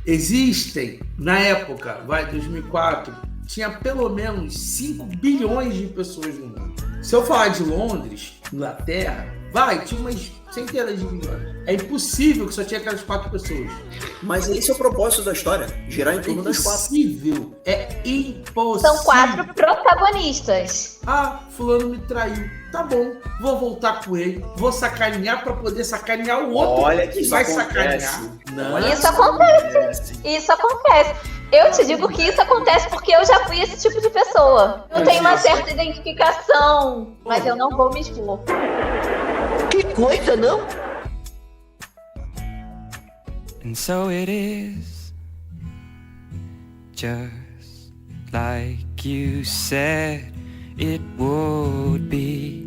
Existem, na época, 2004, tinha pelo menos 5 bilhões de pessoas no mundo. Se eu falar de Londres, Inglaterra, tinha umas centenas de milhões. É impossível que só tinha aquelas 4 pessoas. Mas esse é o propósito da história, girar em torno das 4. É impossível. São 4 protagonistas. Fulano me traiu. Tá bom, vou voltar com ele, vou sacanear pra poder sacanear o outro. Olha que vai isso sacanear. Não. Isso acontece. Isso acontece. Eu te digo que isso acontece porque eu já fui esse tipo de pessoa. Eu tenho uma certa identificação, mas eu não vou me expor. Que coisa, não? And so it is, just like you said it would be.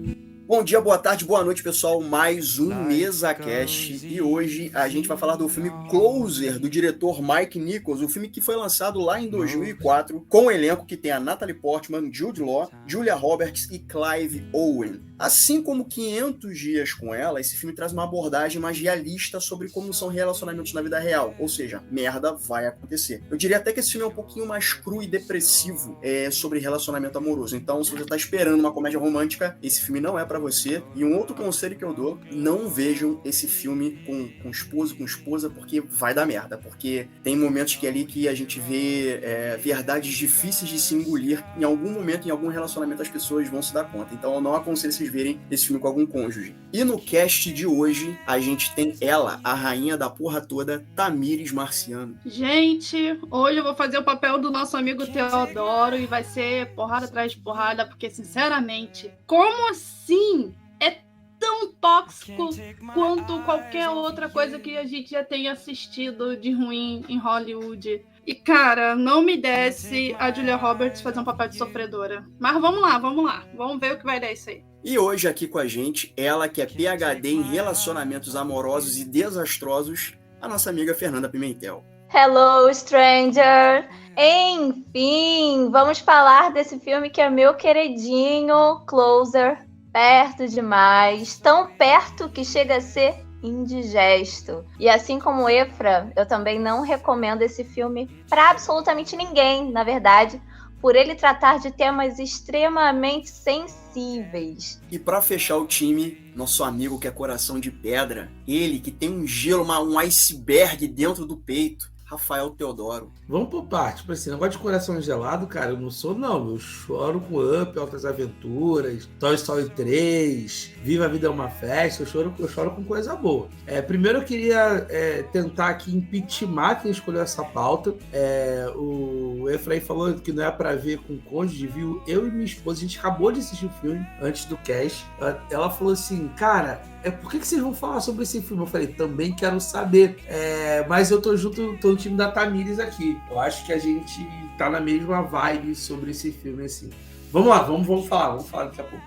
Bom dia, boa tarde, boa noite, pessoal. Mais um MesaCast. E hoje a gente vai falar do filme Closer, do diretor Mike Nichols. O filme que foi lançado lá em 2004, com um elenco que tem a Natalie Portman, Jude Law, Julia Roberts e Clive Owen. Assim como 500 Dias com Ela, esse filme traz uma abordagem mais realista sobre como são relacionamentos na vida real. Ou seja, merda vai acontecer. Eu diria até que esse filme é um pouquinho mais cru e depressivo sobre relacionamento amoroso. Então, se você tá esperando uma comédia romântica, esse filme não é pra você. E um outro conselho que eu dou: não vejam esse filme com esposo, com esposa, porque vai dar merda. Porque tem momentos que ali que a gente vê verdades difíceis de se engolir. Em algum momento, em algum relacionamento, as pessoas vão se dar conta. Então eu não aconselho vocês verem esse filme com algum cônjuge. E no cast de hoje, a gente tem ela, a rainha da porra toda, Tamires Marciano. Gente, hoje eu vou fazer o papel do nosso amigo Teodoro e vai ser porrada atrás de porrada, porque sinceramente, como assim é tão tóxico quanto qualquer outra coisa que a gente já tenha assistido de ruim em Hollywood? E, cara, não me desce a Julia Roberts fazer um papel de sofredora. Mas vamos lá. Vamos ver o que vai dar isso aí. E hoje aqui com a gente, ela que é PhD em relacionamentos amorosos e desastrosos, a nossa amiga Fernanda Pimentel. Hello, stranger! Enfim, vamos falar desse filme que é meu queridinho, Closer. Perto demais, tão perto que chega a ser indigesto. E assim como Efra, eu também não recomendo esse filme para absolutamente ninguém, na verdade, por ele tratar de temas extremamente sensíveis. E para fechar o time, nosso amigo que é coração de pedra, ele que tem um gelo, um iceberg dentro do peito, Rafael Teodoro. Vamos por parte, tipo assim, negócio de coração gelado, cara, eu não sou não, eu choro com Up, Altas Aventuras, Toy Story 3, Viva a Vida é uma Festa, eu choro com coisa boa. Primeiro eu queria tentar aqui impeachment quem escolheu essa pauta. O Efraim falou que não é pra ver com cônjuge, viu? Eu e minha esposa, a gente acabou de assistir o filme antes do cast. Ela falou assim, cara, por que vocês vão falar sobre esse filme? Eu falei, também quero saber. Mas eu tô no time da Tamires aqui. Eu acho que a gente tá na mesma vibe sobre esse filme, assim. Vamos lá, vamos falar daqui a pouco.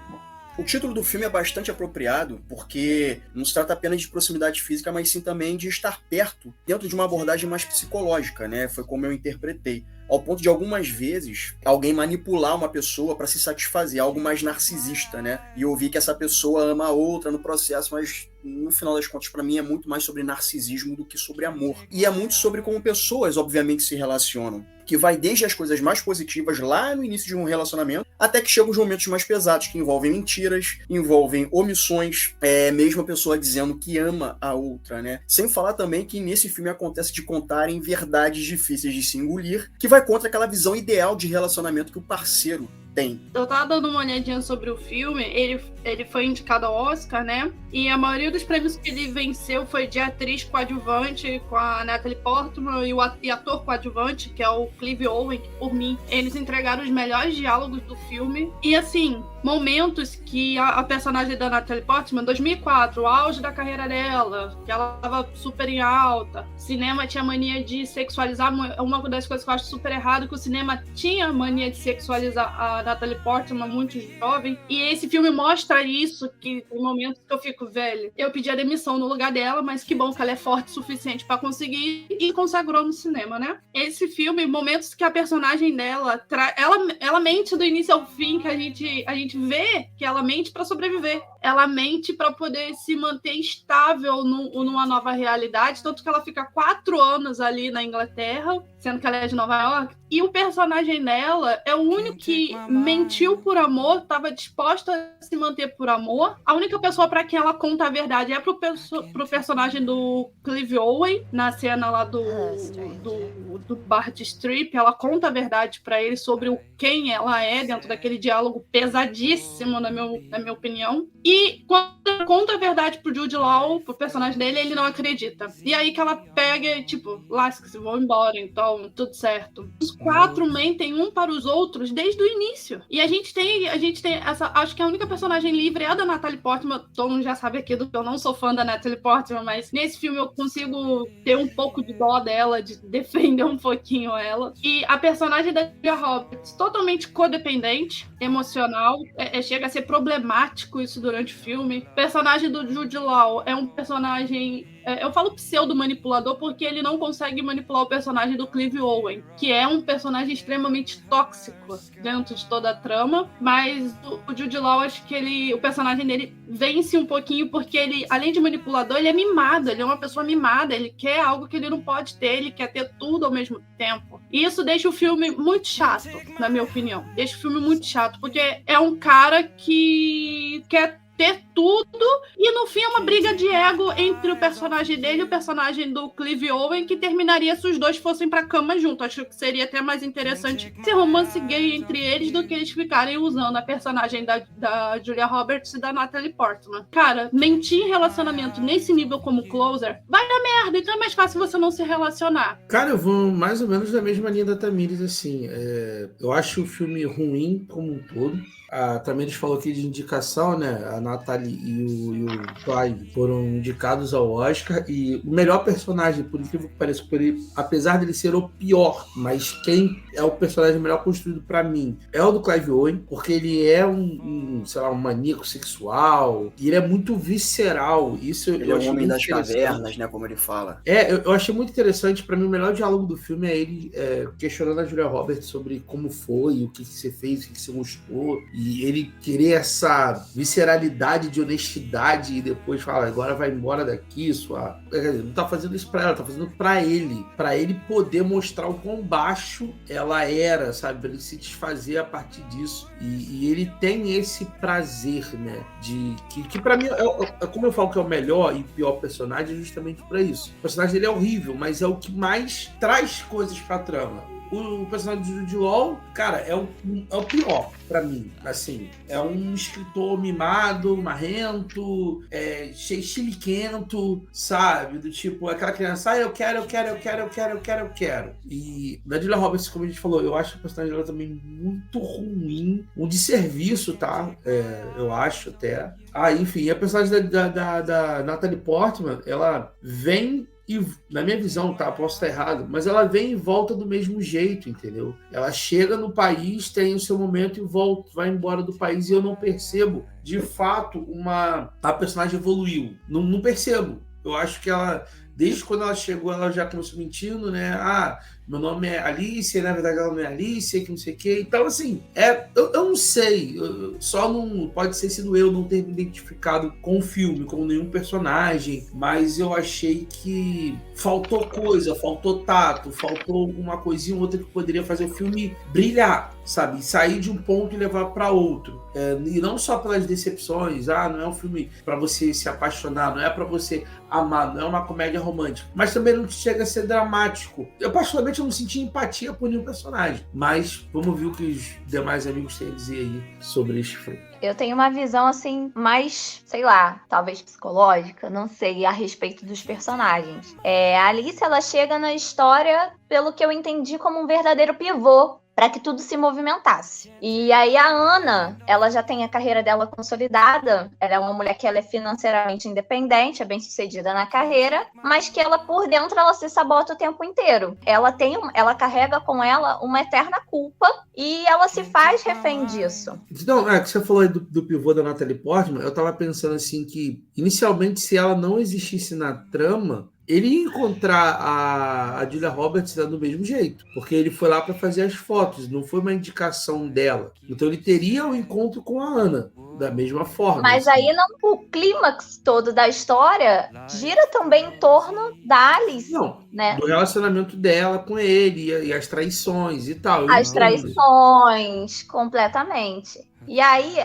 O título do filme é bastante apropriado, porque não se trata apenas de proximidade física, mas sim também de estar perto, dentro de uma abordagem mais psicológica, né? Foi como eu interpretei. Ao ponto de algumas vezes alguém manipular uma pessoa para se satisfazer, algo mais narcisista, né? E eu vi que essa pessoa ama a outra no processo, mas no final das contas, para mim, é muito mais sobre narcisismo do que sobre amor. E é muito sobre como pessoas, obviamente, se relacionam. Que vai desde as coisas mais positivas lá no início de um relacionamento, até que chegam os momentos mais pesados, que envolvem mentiras, envolvem omissões, mesmo a pessoa dizendo que ama a outra, né? Sem falar também que nesse filme acontece de contarem verdades difíceis de se engolir, que vai contra aquela visão ideal de relacionamento que o parceiro tem. Eu tava dando uma olhadinha sobre o filme, ele foi indicado ao Oscar, né? E a maioria dos prêmios que ele venceu foi de atriz coadjuvante, com a Natalie Portman, e ator coadjuvante, que é o Clive Owen, por mim. Eles entregaram os melhores diálogos do filme. E assim, momentos que a personagem da Natalie Portman, 2004, o auge da carreira dela, que ela tava super em alta. O cinema tinha mania de sexualizar, uma das coisas que eu acho super errado, que o cinema tinha mania de sexualizar a Natalie Portman, muito jovem, e esse filme mostra isso, que tem momentos que eu fico, velho, eu pedi a demissão no lugar dela, mas que bom que ela é forte o suficiente pra conseguir, e consagrou no cinema, né? Esse filme, momentos que a personagem dela, ela mente do início ao fim, que a gente vê que ela mente pra sobreviver. ela mente para poder se manter estável numa nova realidade, tanto que ela fica 4 anos ali na Inglaterra, sendo que ela é de Nova York, e o personagem dela é o único que mentiu por amor, estava disposta a se manter por amor. A única pessoa para quem ela conta a verdade é pro personagem do Clive Owen, na cena lá do bar de strip, ela conta a verdade para ele sobre quem ela é, dentro daquele diálogo pesadíssimo, na minha opinião. E quando ela conta a verdade pro Jude Law, pro personagem dele, ele não acredita. E aí que ela pega e, tipo, lasca-se, vão embora, então, tudo certo. Os 4 mentem um para os outros desde o início. E a gente tem essa, acho que a única personagem livre é a da Natalie Portman. Todo mundo já sabe aqui que eu não sou fã da Natalie Portman, mas nesse filme eu consigo ter um pouco de dó dela, de defender um pouquinho ela. E a personagem da Julia Roberts, totalmente codependente, emocional, chega a ser problemático isso durante o filme. O personagem do Jude Law é um personagem... eu falo pseudo-manipulador porque ele não consegue manipular o personagem do Clive Owen, que é um personagem extremamente tóxico dentro de toda a trama, mas o Jude Law, acho que o personagem dele vence um pouquinho porque ele, além de manipulador, ele é mimado, ele é uma pessoa mimada, ele quer algo que ele não pode ter, ele quer ter tudo ao mesmo tempo. E isso deixa o filme muito chato, na minha opinião. Deixa o filme muito chato, porque é um cara que quer ter tudo, e no fim é uma briga de ego entre o personagem dele e o personagem do Clive Owen, que terminaria se os dois fossem pra cama juntos. Acho que seria até mais interessante ser romance gay entre eles do que eles ficarem usando a personagem da Julia Roberts e da Natalie Portman. Cara, mentir em relacionamento nesse nível como Closer vai dar merda, então é mais fácil você não se relacionar. Cara, eu vou mais ou menos na mesma linha da Tamires, assim. Eu acho o filme ruim como um todo. A Tamires falou aqui de indicação, né? A Natalie e o Clive foram indicados ao Oscar. E o melhor personagem, por incrível que pareça, apesar dele ser o pior, mas quem é o personagem melhor construído pra mim é o do Clive Owen, porque ele é um maníaco sexual, e ele é muito visceral. Isso ele é um homem das cavernas, né? Como ele fala. Eu achei muito interessante. Pra mim, o melhor diálogo do filme é ele questionando a Julia Roberts sobre como foi, o que você fez, o que você gostou. E ele querer essa visceralidade de honestidade e depois falar, agora vai embora daqui, não tá fazendo isso pra ela, tá fazendo pra ele poder mostrar o quão baixo ela era, sabe? Pra ele se desfazer a partir disso. E ele tem esse prazer, né? Que pra mim, como eu falo que é o melhor e pior personagem, é justamente pra isso. O personagem dele é horrível, mas é o que mais traz coisas pra trama. O personagem de Jude Law, cara, é o pior pra mim, assim. É um escritor mimado, marrento, chiliquento, sabe? Do tipo, aquela criança, eu quero. E da Julia Roberts, como a gente falou, eu acho o personagem dela também muito ruim. Um desserviço, tá? Eu acho até. Enfim, a personagem da Natalie Portman, ela vem... E, na minha visão, tá? Posso estar errado, mas ela vem e volta do mesmo jeito, entendeu? Ela chega no país, tem o seu momento e volta, vai embora do país, e eu não percebo, de fato, a personagem evoluiu. Não percebo. Eu acho que ela, desde quando ela chegou, ela já começou mentindo, né? Meu nome é Alice, na verdade ela não é Alice, que não sei o quê. Então, assim, eu não sei. Pode ser sido eu não ter me identificado com o filme, com nenhum personagem, mas eu achei que faltou coisa, faltou tato, faltou uma coisinha ou outra que poderia fazer o filme brilhar, sabe? Sair de um ponto e levar para outro. E não só pelas decepções, não é um filme para você se apaixonar, não é para você amar, não é uma comédia romântica, mas também não chega a ser dramático. Eu particularmente não senti empatia por nenhum personagem, mas vamos ver o que os demais amigos têm a dizer aí sobre este filme. Eu tenho uma visão, assim, mais, sei lá, talvez psicológica, não sei, a respeito dos personagens. A Alice, ela chega na história, pelo que eu entendi, como um verdadeiro pivô para que tudo se movimentasse. E aí a Ana, ela já tem a carreira dela consolidada, ela é uma mulher que ela é financeiramente independente, é bem sucedida na carreira, mas que ela por dentro ela se sabota o tempo inteiro. Ela carrega com ela uma eterna culpa e ela se faz refém disso. Então, que você falou aí do pivô da Natalie Portman, eu tava pensando assim que, inicialmente, se ela não existisse na trama, ele ia encontrar a Julia Roberts do mesmo jeito, porque ele foi lá para fazer as fotos, não foi uma indicação dela. Então ele teria um encontro com a Ana, da mesma forma. Mas assim. aí não, o clímax todo da história gira também em torno da Alice. Não, né? do relacionamento dela com ele e as traições e tal. As traições, completamente. E aí,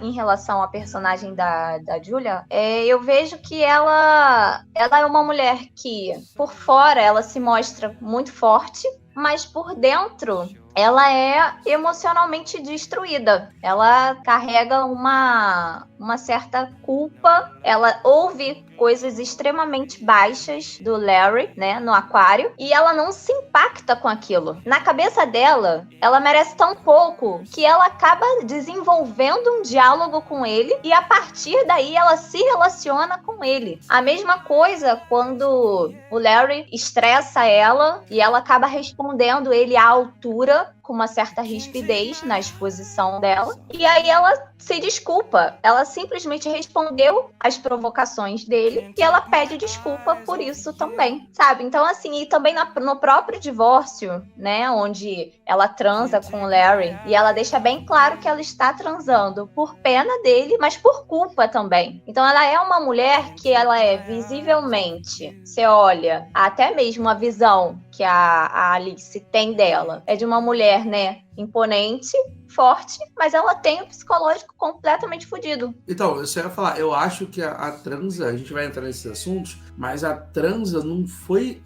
em relação à personagem da Julia, eu vejo que ela é uma mulher que, por fora, ela se mostra muito forte, mas por dentro ela é emocionalmente destruída. Ela carrega uma certa culpa. Ela ouve coisas extremamente baixas do Larry, né, no aquário, e ela não se impacta com aquilo. Na cabeça dela, ela merece tão pouco que ela acaba desenvolvendo um diálogo com ele e a partir daí ela se relaciona com ele. A mesma coisa quando o Larry estressa ela e ela acaba respondendo ele à altura, com uma certa rispidez na exposição dela. E aí ela se desculpa. Ela simplesmente respondeu às provocações dele e ela pede desculpa por isso também, sabe? Então, assim, e também no próprio divórcio, né, onde ela transa com o Larry e ela deixa bem claro que ela está transando por pena dele, mas por culpa também. Então, ela é uma mulher que ela é visivelmente, você olha, até mesmo a visão que a Alice tem dela é de uma mulher, né, imponente, forte, mas ela tem o psicológico completamente fodido. Então, eu só ia falar, eu acho que a transa, a gente vai entrar nesses assuntos, mas a transa não foi...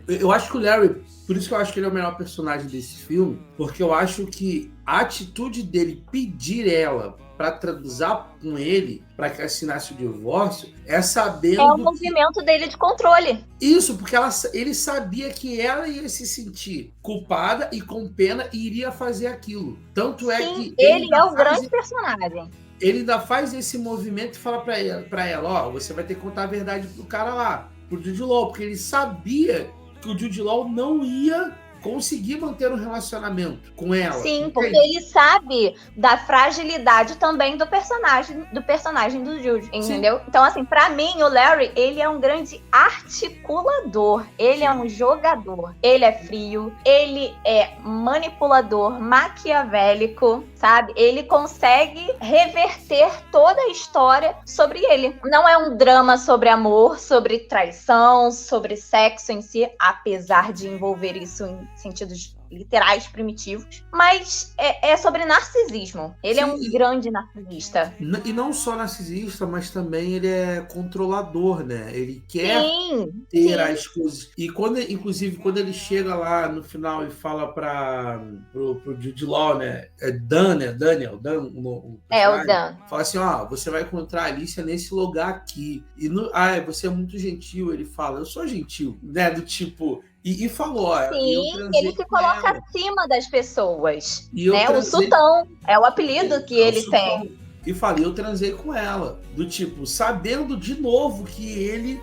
eu acho que o Larry, por isso que eu acho que ele é o melhor personagem desse filme, porque eu acho que a atitude dele pedir ela para transar com ele, para que assinasse o divórcio, é sabendo... É o movimento dele de controle. Isso, porque ele sabia que ela ia se sentir culpada e com pena e iria fazer aquilo. Tanto é que... ele é o grande personagem. Ele ainda faz esse movimento e fala pra ela, você vai ter que contar a verdade pro cara lá, pro Jude Law, porque ele sabia que o Jude Law não ia conseguir manter um relacionamento com ela. Sim, porque ele sabe da fragilidade também do personagem do Jude, entendeu? Sim. Então, assim, pra mim, o Larry, ele é um grande articulador, ele é um jogador, ele é frio, ele é manipulador, maquiavélico, sabe? Ele consegue reverter toda a história sobre ele. Não é um drama sobre amor, sobre traição, sobre sexo em si, apesar de envolver isso em sentidos literais primitivos, mas é sobre narcisismo. Ele é um grande narcisista. E não só narcisista, mas também ele é controlador, né? Ele quer ter as coisas. E inclusive, quando ele chega lá no final e fala pro Jude Law, né? É Dan, né? Daniel, Dan, o Dan. Fala assim, você vai encontrar a Alicia nesse lugar aqui. E você é muito gentil. Ele fala, eu sou gentil, né? Do tipo... E falou, sim, ele se coloca acima das pessoas, né? O Sultão é o apelido que ele tem. E falei, eu transei com ela, do tipo, sabendo de novo que ele,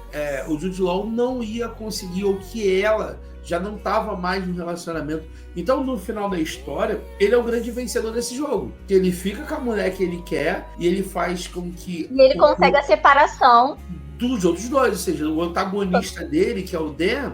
o Jude Law não ia conseguir, ou que ela já não estava mais no relacionamento. Então, no final da história, ele é o grande vencedor desse jogo. Que ele fica com a mulher que ele quer e ele faz com que... E ele consegue a separação dos outros dois, ou seja, o antagonista dele, que é o Dan,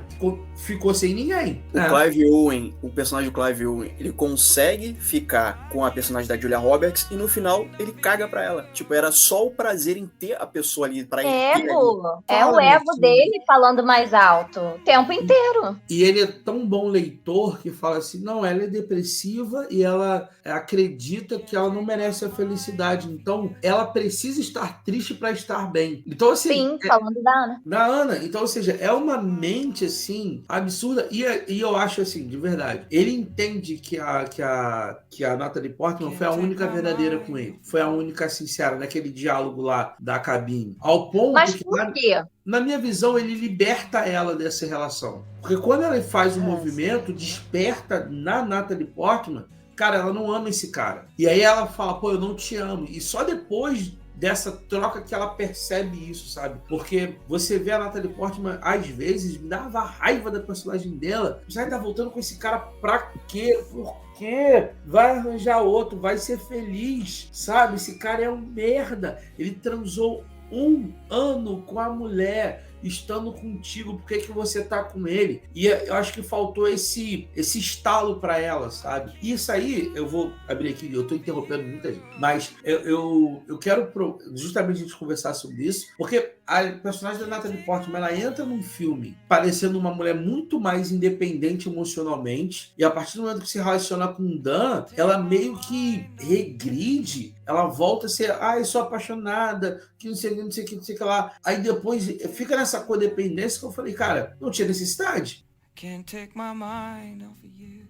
ficou sem ninguém. Clive Owen, o personagem do Clive Owen, ele consegue ficar com a personagem da Julia Roberts e no final ele caga pra ela. Tipo, era só o prazer em ter a pessoa ali pra ele. Ego. É o ego dele falando mais alto o tempo inteiro. E ele é tão bom leitor que fala assim, não, ela é depressiva e ela acredita que ela não merece a felicidade. Então, ela precisa estar triste pra estar bem. Então, assim... Sim, falando da Ana. Da Ana. Então, ou seja, é uma mente, assim, absurda. E eu acho, assim, de verdade, ele entende que a Natalie Portman foi a única verdadeira com ele. Foi a única sincera naquele diálogo lá da cabine. Ao ponto Mas por quê? Na minha visão, ele liberta ela dessa relação. Porque quando ela faz o movimento, desperta na Natalie Portman, cara, ela não ama esse cara. E aí ela fala, eu não te amo. E só depois dessa troca que ela percebe isso, sabe? Porque você vê a Natalie Portman, às vezes, me dava raiva da personagem dela. Você tá voltando com esse cara pra quê? Por quê? Vai arranjar outro, vai ser feliz, sabe? Esse cara é um merda. Ele transou 1 ano com a mulher estando contigo, por que você tá com ele? E eu acho que faltou esse estalo pra ela, sabe? Isso aí, eu vou abrir aqui, eu tô interrompendo muita gente, mas eu quero justamente a gente conversar sobre isso, porque a personagem da Natalie Portman, ela entra num filme parecendo uma mulher muito mais independente emocionalmente, e a partir do momento que se relaciona com o Dan, ela meio que regride, ela volta a ser, eu sou apaixonada, que não sei o que lá. Aí depois fica nessa codependência que eu falei, cara, não tinha necessidade. Can't take my mind off of you.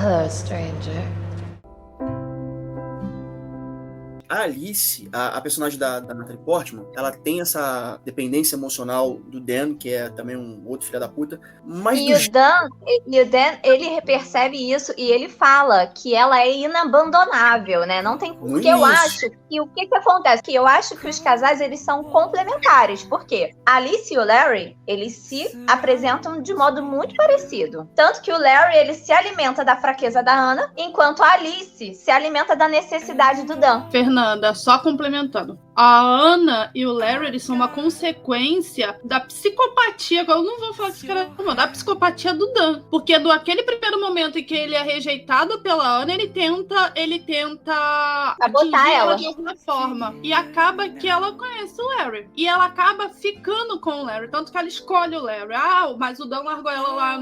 Hello, stranger. A Alice, a personagem da Natalie Portman, ela tem essa dependência emocional do Dan, que é também um outro filho da puta. Mas E o Dan, ele percebe isso e ele fala que ela é inabandonável, né? Não tem... Porque eu acho que o que acontece? Que eu acho que os casais, eles são complementares. Por quê? A Alice e o Larry, eles se apresentam de modo muito parecido. Tanto que o Larry, ele se alimenta da fraqueza da Anna, enquanto a Alice se alimenta da necessidade do Dan. Fernanda, só complementando. A Anna e o Larry, eles são uma consequência da psicopatia, eu não vou falar que esse cara não, da psicopatia do Dan. Porque aquele primeiro momento em que ele é rejeitado pela Anna, ele tenta sabotar ela de alguma forma. E acaba que ela conhece o Larry. E ela acaba ficando com o Larry. Tanto que ela escolhe o Larry. Mas o Dan largou ela lá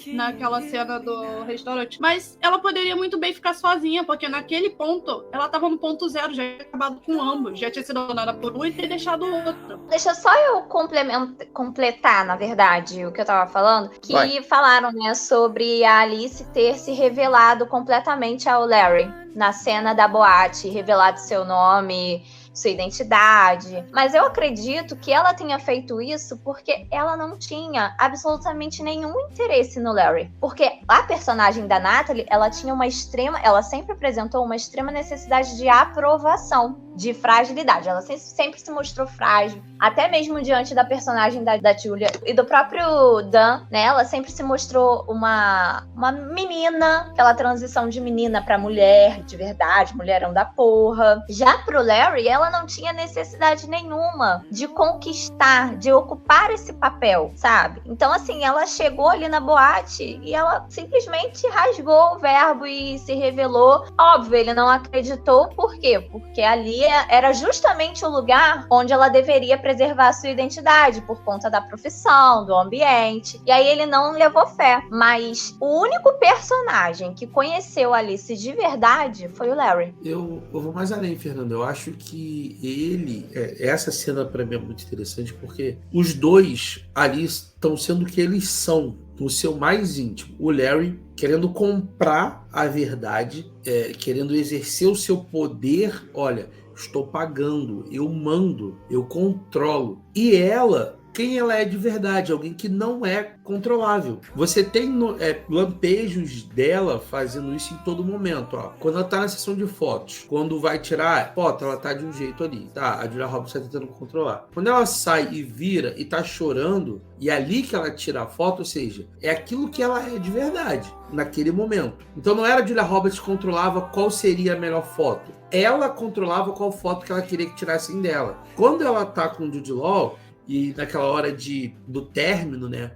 naquela cena do restaurante. Mas ela poderia muito bem ficar sozinha, porque naquele ponto, ela tava no ponto zero, já tinha acabado com ambos. Já tinha sido abandonada por um e ter deixado o outro. Deixa só eu completar, na verdade, o que eu tava falando. Que falaram, né, sobre a Alice ter se revelado completamente ao Larry na cena da boate, revelado seu nome, sua identidade. Mas eu acredito que ela tenha feito isso porque ela não tinha absolutamente nenhum interesse no Larry. Porque a personagem da Natalie, ela sempre apresentou uma extrema necessidade de aprovação, de fragilidade. Ela sempre se mostrou frágil, até mesmo diante da personagem da Julia e do próprio Dan, né? Ela sempre se mostrou uma menina, aquela transição de menina pra mulher, de verdade, mulherão da porra. Já pro Larry, ela não tinha necessidade nenhuma de conquistar, de ocupar esse papel, sabe? Então, assim, ela chegou ali na boate e ela simplesmente rasgou o verbo e se revelou. Óbvio, ele não acreditou. Por quê? Porque ali era justamente o lugar onde ela deveria preservar a sua identidade, por conta da profissão, do ambiente. E aí ele não levou fé. Mas o único personagem que conheceu Alice de verdade foi o Larry. Eu vou mais além, Fernando. Eu acho que essa cena pra mim é muito interessante, porque os dois ali estão sendo o que eles são, no seu mais íntimo. O Larry querendo comprar a verdade, querendo exercer o seu poder. Olha, estou pagando, eu mando, eu controlo. E ela, quem ela é de verdade? Alguém que não é controlável. Você tem lampejos dela fazendo isso em todo momento. Ó. Quando ela tá na sessão de fotos, quando vai tirar foto, ela tá de um jeito ali. Tá, a Julia Roberts tá tentando controlar. Quando ela sai e vira e tá chorando, e é ali que ela tira a foto, ou seja, é aquilo que ela é de verdade, naquele momento. Então não era a Julia Roberts que controlava qual seria a melhor foto. Ela controlava qual foto que ela queria que tirassem dela. Quando ela tá com o Jude Law, e naquela hora do término, né?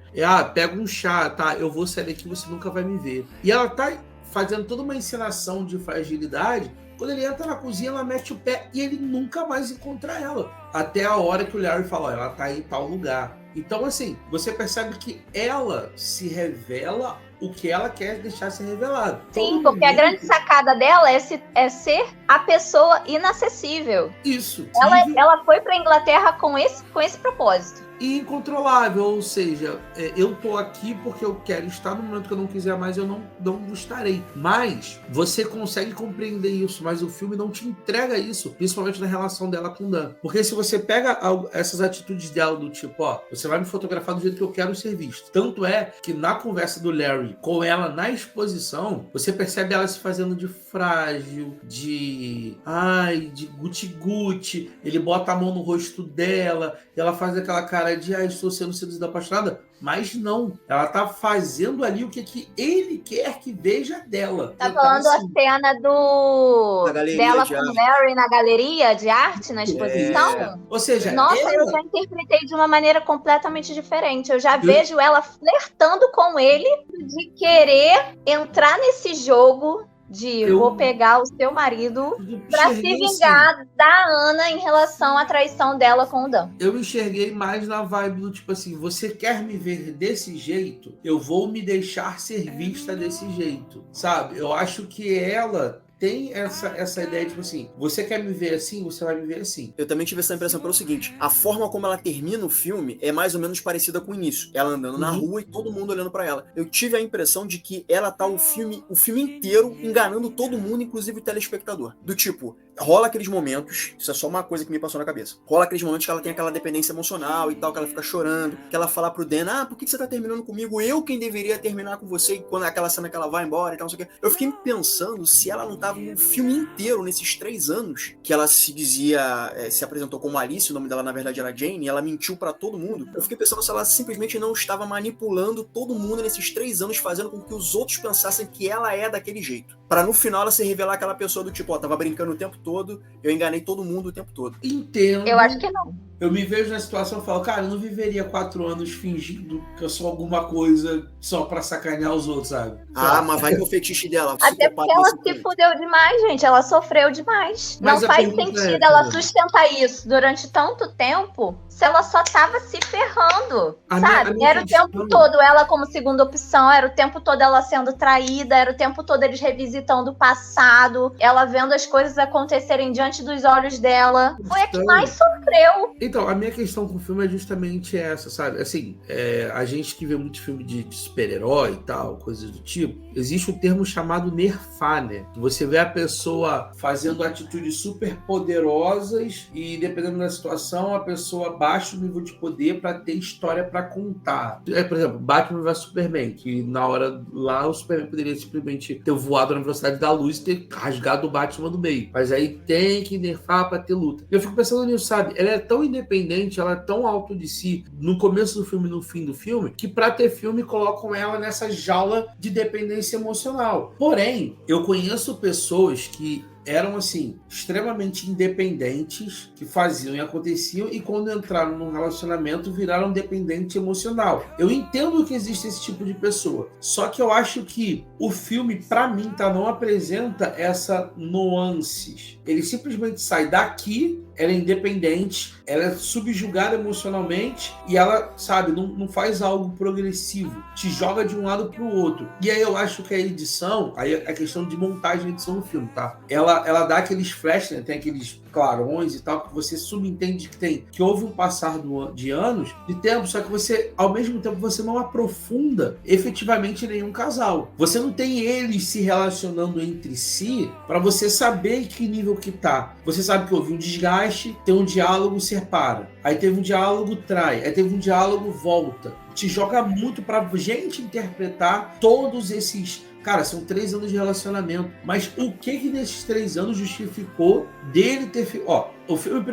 Pega um chá, tá? Eu vou sair daqui, você nunca vai me ver. E ela tá fazendo toda uma encenação de fragilidade. Quando ele entra na cozinha, ela mete o pé e ele nunca mais encontra ela. Até a hora que o Larry fala, ela tá em tal lugar. Então, assim, você percebe que ela se revela o que ela quer deixar ser revelado. Sim, porque a grande sacada dela é ser a pessoa inacessível. Isso. Ela foi pra Inglaterra com esse propósito. E incontrolável, ou seja, eu tô aqui porque eu quero estar. No momento que eu não quiser mais, eu não estarei. Mas você consegue compreender isso, mas o filme não te entrega isso, principalmente na relação dela com o Dan. Porque se você pega essas atitudes dela do tipo, você vai me fotografar do jeito que eu quero ser visto. Tanto é que na conversa do Larry com ela na exposição, você percebe ela se fazendo de frágil, de guti-guti. Ele bota a mão no rosto dela, e ela faz aquela cara estou sendo seduzida, apaixonada, mas não. Ela tá fazendo ali o que ele quer que veja dela. Tá falando a cena dela de com arte. Mary na galeria de arte, na exposição? Ou seja, Nossa, eu ela... já interpretei de uma maneira completamente diferente. Eu já vejo ela flertando com ele de querer entrar nesse jogo de vou pegar o seu marido pra se vingar da Ana em relação à traição dela com o Dan. Eu enxerguei mais na vibe do tipo assim, você quer me ver desse jeito? Eu vou me deixar ser vista desse jeito, sabe? Eu acho que ela tem essa ideia, tipo assim, você quer me ver assim, você vai me ver assim. Eu também tive essa impressão pelo seguinte, a forma como ela termina o filme é mais ou menos parecida com o início. Ela andando na rua e todo mundo olhando pra ela. Eu tive a impressão de que ela tá o filme inteiro enganando todo mundo, inclusive o telespectador. Do tipo, rola aqueles momentos, isso é só uma coisa que me passou na cabeça, rola aqueles momentos que ela tem aquela dependência emocional e tal, que ela fica chorando, que ela fala pro Dan, por que você tá terminando comigo? Eu quem deveria terminar com você, e quando aquela cena que ela vai embora e tal, não sei o quê. Eu fiquei pensando se ela não tava o filme inteiro, nesses 3 anos, que ela se dizia, se apresentou como Alice, o nome dela na verdade era Jane, e ela mentiu pra todo mundo. Eu fiquei pensando se ela simplesmente não estava manipulando todo mundo nesses 3 anos, fazendo com que os outros pensassem que ela é daquele jeito. Pra no final ela se revelar aquela pessoa do tipo, tava brincando o tempo todo, eu enganei todo mundo o tempo todo. Entendo. Eu acho que não. Eu me vejo na situação e falo, cara, eu não viveria 4 anos fingindo que eu sou alguma coisa só pra sacanear os outros, sabe? Mas vai que é o fetiche dela. Até porque ela se fudeu demais, gente. Ela sofreu demais. Mas não a faz pergunta sentido é, ela sustentar isso durante tanto tempo se ela só tava se ferrando, sabe? Era o tempo todo ela como segunda opção, era o tempo todo ela sendo traída, era o tempo todo eles revisitando o passado, ela vendo as coisas acontecerem diante dos olhos dela. Foi a que mais sofreu. Então, a minha questão com o filme é justamente essa, sabe? Assim, a gente que vê muito filme de super-herói e tal, coisas do tipo, existe um termo chamado nerfar, né? Você vê a pessoa fazendo atitudes super poderosas e, dependendo da situação, a pessoa baixa o nível de poder pra ter história pra contar. Por exemplo, Batman vs Superman, que na hora lá o Superman poderia simplesmente ter voado na velocidade da luz e ter rasgado o Batman do meio. Mas aí tem que nerfar pra ter luta. Eu fico pensando nisso, sabe? Ela é tão independente, ela é tão alto de si no começo do filme e no fim do filme, que pra ter filme colocam ela nessa jaula de dependência emocional. Porém, eu conheço pessoas que eram, assim, extremamente independentes, que faziam e aconteciam, e quando entraram num relacionamento viraram dependente emocional. Eu entendo que existe esse tipo de pessoa, só que eu acho que o filme, pra mim, não apresenta essa nuances. Ele simplesmente sai daqui, ela é independente, ela é subjugada emocionalmente e ela, sabe, não faz algo progressivo, te joga de um lado pro outro. E aí eu acho que a edição, aí a questão de montagem e edição do filme, tá? Ela dá aqueles flashes, né? Tem aqueles clarões e tal, que você subentende que houve um passar de anos, de tempo, só que você, ao mesmo tempo, você não aprofunda efetivamente nenhum casal. Você não tem eles se relacionando entre si para você saber que nível que tá. Você sabe que houve um desgaste, tem um diálogo, separa. Aí teve um diálogo, trai. Aí teve um diálogo, volta. Te joga muito pra gente interpretar todos esses... Cara, são 3 anos de relacionamento. Mas o que nesses 3 anos justificou dele ter... o filme,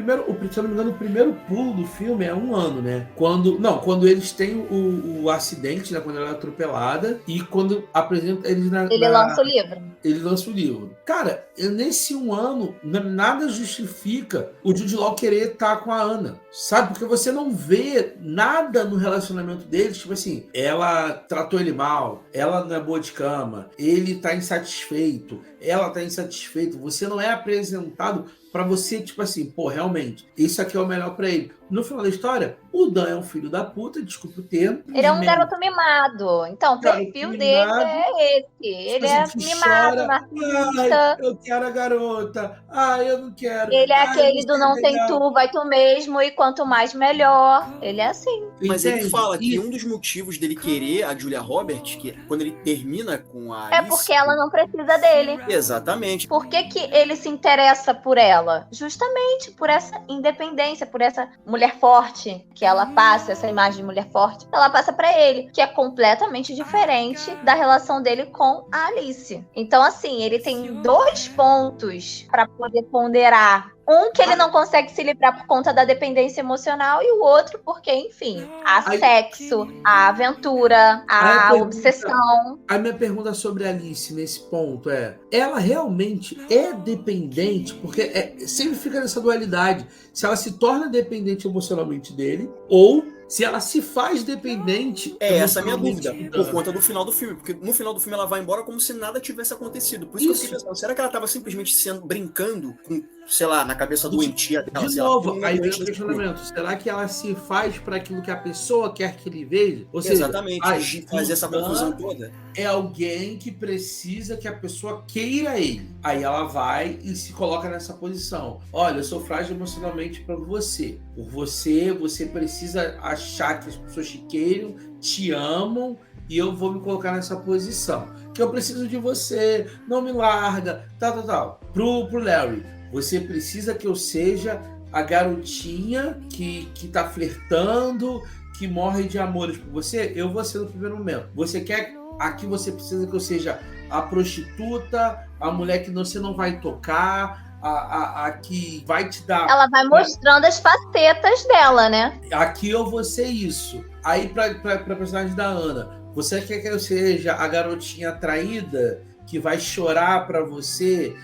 se eu não me engano, o primeiro pulo do filme é 1 ano, né? Quando eles têm o acidente, né? Quando ela é atropelada. E quando apresenta eles Ele lança o livro. Ele lança o livro. Cara, nesse 1 ano, nada justifica o Jude Law querer estar com a Ana. Sabe? Porque você não vê nada no relacionamento deles. Tipo assim, ela tratou ele mal. Ela não é boa de cama. Ele tá insatisfeito. Ela tá insatisfeita. Você não é apresentado pra você, tipo assim, pô, realmente, isso aqui é o melhor pra ele. No final da história, o Dan é um filho da puta, desculpa o termo. Ele é um garoto mimado. Então, o perfil dele é esse. Ele é mimado, narcisista. Eu quero a garota. Eu não quero. Ele é aquele do não tem tu, vai tu mesmo, e quanto mais melhor. Ele é assim. Mas ele fala que um dos motivos dele querer a Julia Roberts, que quando ele termina com a Alice, é porque ela não precisa dele. Exatamente. Por que ele se interessa por ela? Justamente por essa independência, por essa mulher forte que ela passa, essa imagem de mulher forte, ela passa pra ele, que é completamente diferente da relação dele com a Alice. Então, assim, ele tem 2 pontos pra poder ponderar Um que ele não consegue se livrar por conta da dependência emocional e o outro porque, enfim, há Aí- sexo, há aventura, há Aí a obsessão. A minha pergunta sobre a Alice nesse ponto é: ela realmente é dependente? Porque sempre fica nessa dualidade. Se ela se torna dependente emocionalmente dele, ou se ela se faz dependente. Essa é a minha emocionalmente dúvida, do Dan. por conta do final do filme. Porque no final do filme ela vai embora como se nada tivesse acontecido. Por isso que eu Isso. fiquei pensando, será que ela tava simplesmente brincando com, sei lá, na cabeça doentia dela? De sei lá, novo, com aí vem doente o desse filme? questionamento: será que ela se faz para aquilo que a pessoa quer que ele veja? Ou seja, Exatamente, fazer essa o Dan confusão toda. é alguém que precisa que a pessoa queira ele. Aí ela vai e se coloca nessa posição. Olha, eu sou frágil emocionalmente por você. Por você, você precisa achar que as pessoas te queiram, te amam, e eu vou me colocar nessa posição. Que eu preciso de você, não me larga, tal. Pro Larry, você precisa que eu seja a garotinha que tá flertando, que morre de amores por você, eu vou ser no primeiro momento. Você quer... Aqui você precisa que eu seja a prostituta, a mulher que você não vai tocar, a que vai te dar... Ela vai mostrando as facetas dela, né? Aqui eu vou ser isso. Aí pra personagem da Ana, você quer que eu seja a garotinha traída que vai chorar pra você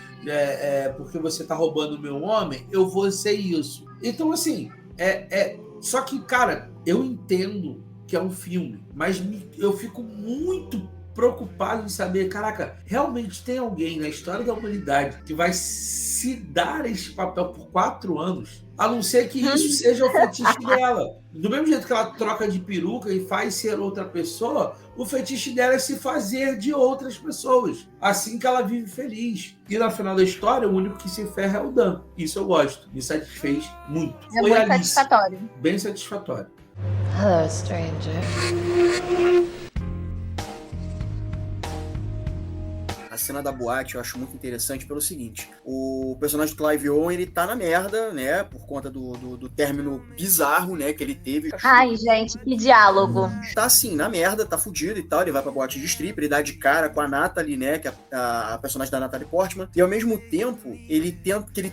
porque você tá roubando o meu homem? Eu vou ser isso. Então, assim, só que, cara, eu entendo que é um filme, mas eu fico muito preocupado em saber, caraca, realmente tem alguém na história da humanidade que vai se dar esse papel por 4 anos, a não ser que isso seja o fetiche dela. Do mesmo jeito que ela troca de peruca e faz ser outra pessoa, o fetiche dela é se fazer de outras pessoas, assim que ela vive feliz. E no final da história, o único que se ferra é o Dan. Isso eu gosto, me satisfez muito. É muito satisfatório. Bem satisfatório. Hello, stranger. A cena da boate eu acho muito interessante pelo seguinte: o personagem do Clive Owen, ele tá na merda, né, por conta do término bizarro, né, que ele teve. Ai, gente, que diálogo. Tá assim, na merda, tá fudido e tal, ele vai pra boate de stripper, ele dá de cara com a Natalie, né, que é a personagem da Natalie Portman, e ao mesmo tempo, ele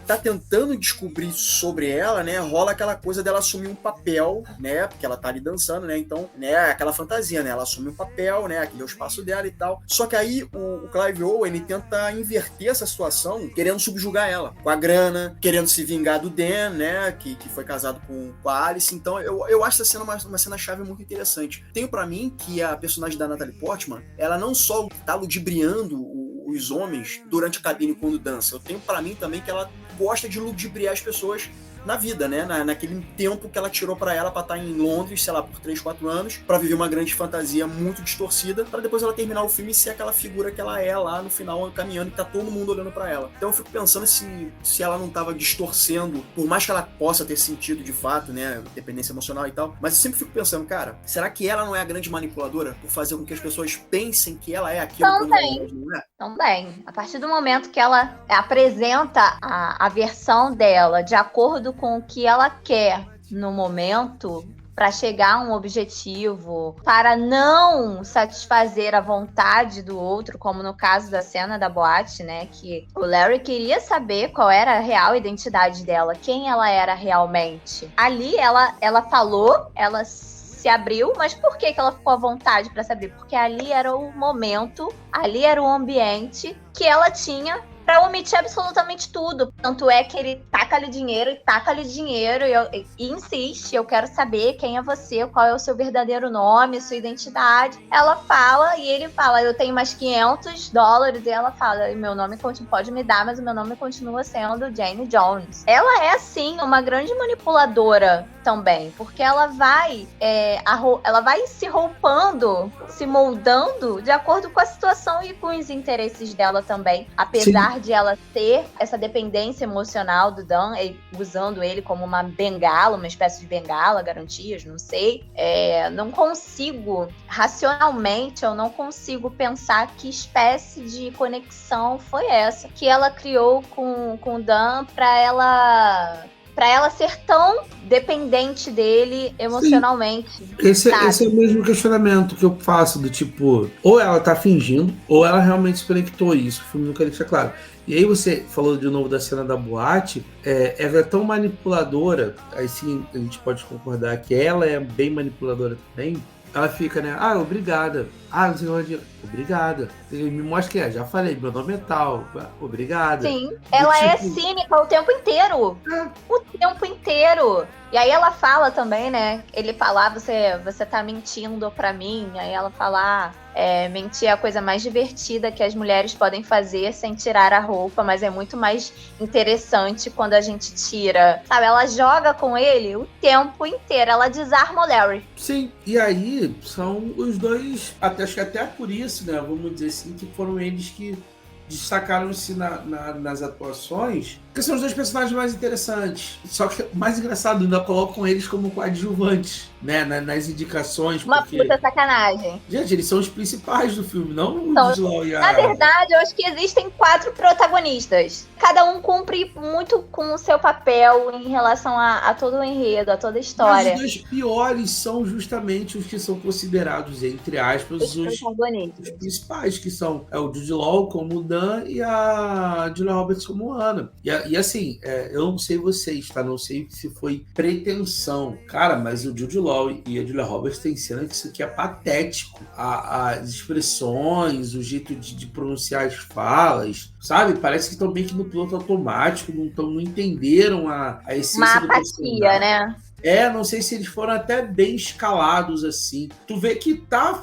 tá tentando descobrir sobre ela, né, rola aquela coisa dela assumir um papel, né, porque ela tá ali dançando, né, então, né, aquela fantasia, né, ela assume um papel, né, aquele é o espaço dela e tal, só que aí o Clive Owen, ele tenta inverter essa situação, querendo subjugar ela, com a grana, querendo se vingar do Dan, né, que foi casado com a Alice. Então eu acho essa cena uma cena-chave muito interessante. Tenho pra mim que a personagem da Natalie Portman, ela não só tá ludibriando os homens durante a cabine quando dança, eu tenho pra mim também que ela gosta de ludibriar as pessoas na vida, né? Naquele tempo que ela tirou pra ela pra estar em Londres, sei lá, por 3, 4 anos, pra viver uma grande fantasia muito distorcida, pra depois ela terminar o filme e ser aquela figura que ela é lá no final, caminhando, e tá todo mundo olhando pra ela. Então eu fico pensando se ela não tava distorcendo, por mais que ela possa ter sentido de fato, né, dependência emocional e tal, mas eu sempre fico pensando, cara, será que ela não é a grande manipuladora por fazer com que as pessoas pensem que ela é aquilo quando ela não é? Também. A partir do momento que ela apresenta a versão dela de acordo com o que ela quer no momento, para chegar a um objetivo, para não satisfazer a vontade do outro, como no caso da cena da boate, né? Que o Larry queria saber qual era a real identidade dela, quem ela era realmente. Ali ela falou, ela se abriu, mas por que ela ficou à vontade para se abrir? Porque ali era o momento, ali era o ambiente que ela tinha pra omitir absolutamente tudo. Tanto é que ele taca-lhe dinheiro e insiste, eu quero saber quem é você, qual é o seu verdadeiro nome, sua identidade. Ela fala e ele fala, eu tenho mais $500, e ela fala, meu nome pode me dar, mas o meu nome continua sendo Jane Jones. Ela é, sim, uma grande manipuladora também, porque ela vai se roupando, se moldando de acordo com a situação e com os interesses dela também, apesar de ela ter essa dependência emocional do Dan, usando ele como uma bengala, uma espécie de bengala, garantias, não sei. Não consigo, racionalmente, eu não consigo pensar que espécie de conexão foi essa que ela criou com o Dan pra pra ela ser tão dependente dele emocionalmente. Esse sabe? é o mesmo questionamento que eu faço, do tipo, ou ela tá fingindo, ou ela realmente se conectou a isso. O filme nunca deixa claro. E aí você falou de novo da cena da boate, ela é tão manipuladora, aí sim a gente pode concordar que ela é bem manipuladora também. Ela fica, né? Ah, obrigada. Ah, não sei onde. Obrigada. Ele me mostra quem é. Já falei, meu nome é tal. Obrigada. Sim, ela é tipo- cínica o tempo inteiro. O tempo inteiro. E aí ela fala também, né? Ele fala, você tá mentindo pra mim. Aí ela fala, mentir é a coisa mais divertida que as mulheres podem fazer sem tirar a roupa, mas é muito mais interessante quando a gente tira. Sabe, ela joga com ele o tempo inteiro. Ela desarma o Larry. Sim, e aí são os dois, acho que até por isso, né? Vamos dizer assim, que foram eles que destacaram-se nas atuações, porque são os dois personagens mais interessantes. Só que o mais engraçado, ainda colocam eles como coadjuvantes, né? Nas indicações. Uma porque, puta sacanagem. gente, eles são os principais do filme, não o Então, Jude e a... Na verdade, eu acho que existem 4 protagonistas. Cada um cumpre muito com o seu papel em relação a todo o enredo, a toda a história. Mas os dois piores são justamente os que são considerados, entre aspas, Os os protagonistas. principais, que são o Jude Law como o Dan e a Julia Roberts como a Ana. E assim, eu não sei vocês, tá? Não sei se foi pretensão. Cara, mas o Jude Law e a Julia Roberts tem cena que isso aqui é patético. As expressões, o jeito de pronunciar as falas, sabe? Parece que estão meio que no piloto automático, não entenderam a essência Uma do apatia, personagem. né? Não sei se eles foram até bem escalados, assim. Tu vê que tá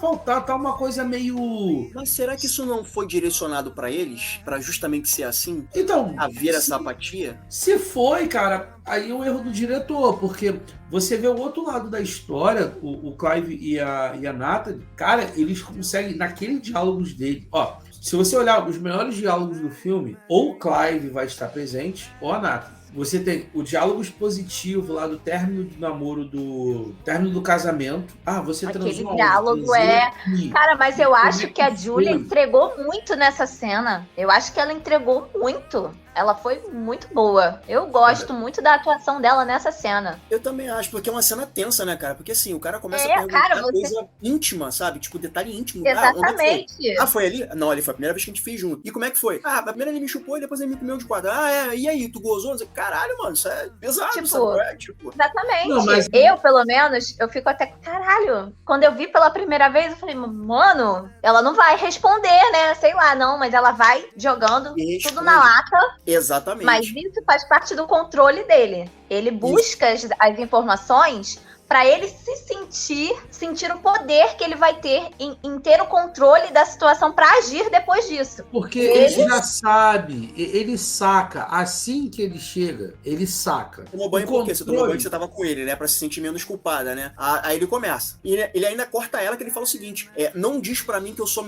uma coisa meio... Mas será que isso não foi direcionado pra eles? Pra justamente ser assim? Então, Haver essa apatia? se foi, cara, aí é um erro do diretor, porque você vê o outro lado da história, o Clive e a Natalie, cara, eles conseguem, naqueles diálogos dele, ó, se você olhar os melhores diálogos do filme, ou o Clive vai estar presente, ou a Natalie. Você tem o diálogo expositivo lá do término do namoro, do término do casamento. Ah, você Aquele transou diálogo transei aqui. Cara, mas eu Como acho é que a que Julia foi? entregou muito nessa cena. Eu acho que ela entregou muito. Ela foi muito boa. Eu gosto muito da atuação dela nessa cena. Eu também acho, porque é uma cena tensa, né, cara? Porque assim, o cara começa É, a perguntar cara, você- coisa íntima, sabe? Tipo, detalhe íntimo. Ah, onde é que foi? Exatamente. Ah, foi ali? Não, ali foi a primeira vez que a gente fez junto. E como é que foi? Ah, primeiro ele me chupou e depois ele me comeu de quadro. Ah, e aí, tu gozou? Caralho, mano, isso é pesado, Tipo, sabe? Tipo, Exatamente. Não, mas- Eu, pelo menos, eu fico até, caralho. Quando eu vi pela primeira vez, eu falei, mano, ela não vai responder, né? Sei lá, não, mas ela vai jogando E tudo responde. na lata. exatamente. Mas isso faz parte do controle dele. Ele busca as informações para ele sentir o poder que ele vai ter em ter o controle da situação para agir depois disso. Porque Ele- ele já sabe, ele saca, assim que ele chega, ele saca. Tomou banho O por quê? Você tomou controle- banho que você tava com ele, né? Pra se sentir menos culpada, né? Aí ele começa. E ele ainda corta ela, que ele fala o seguinte: não diz pra mim que eu sou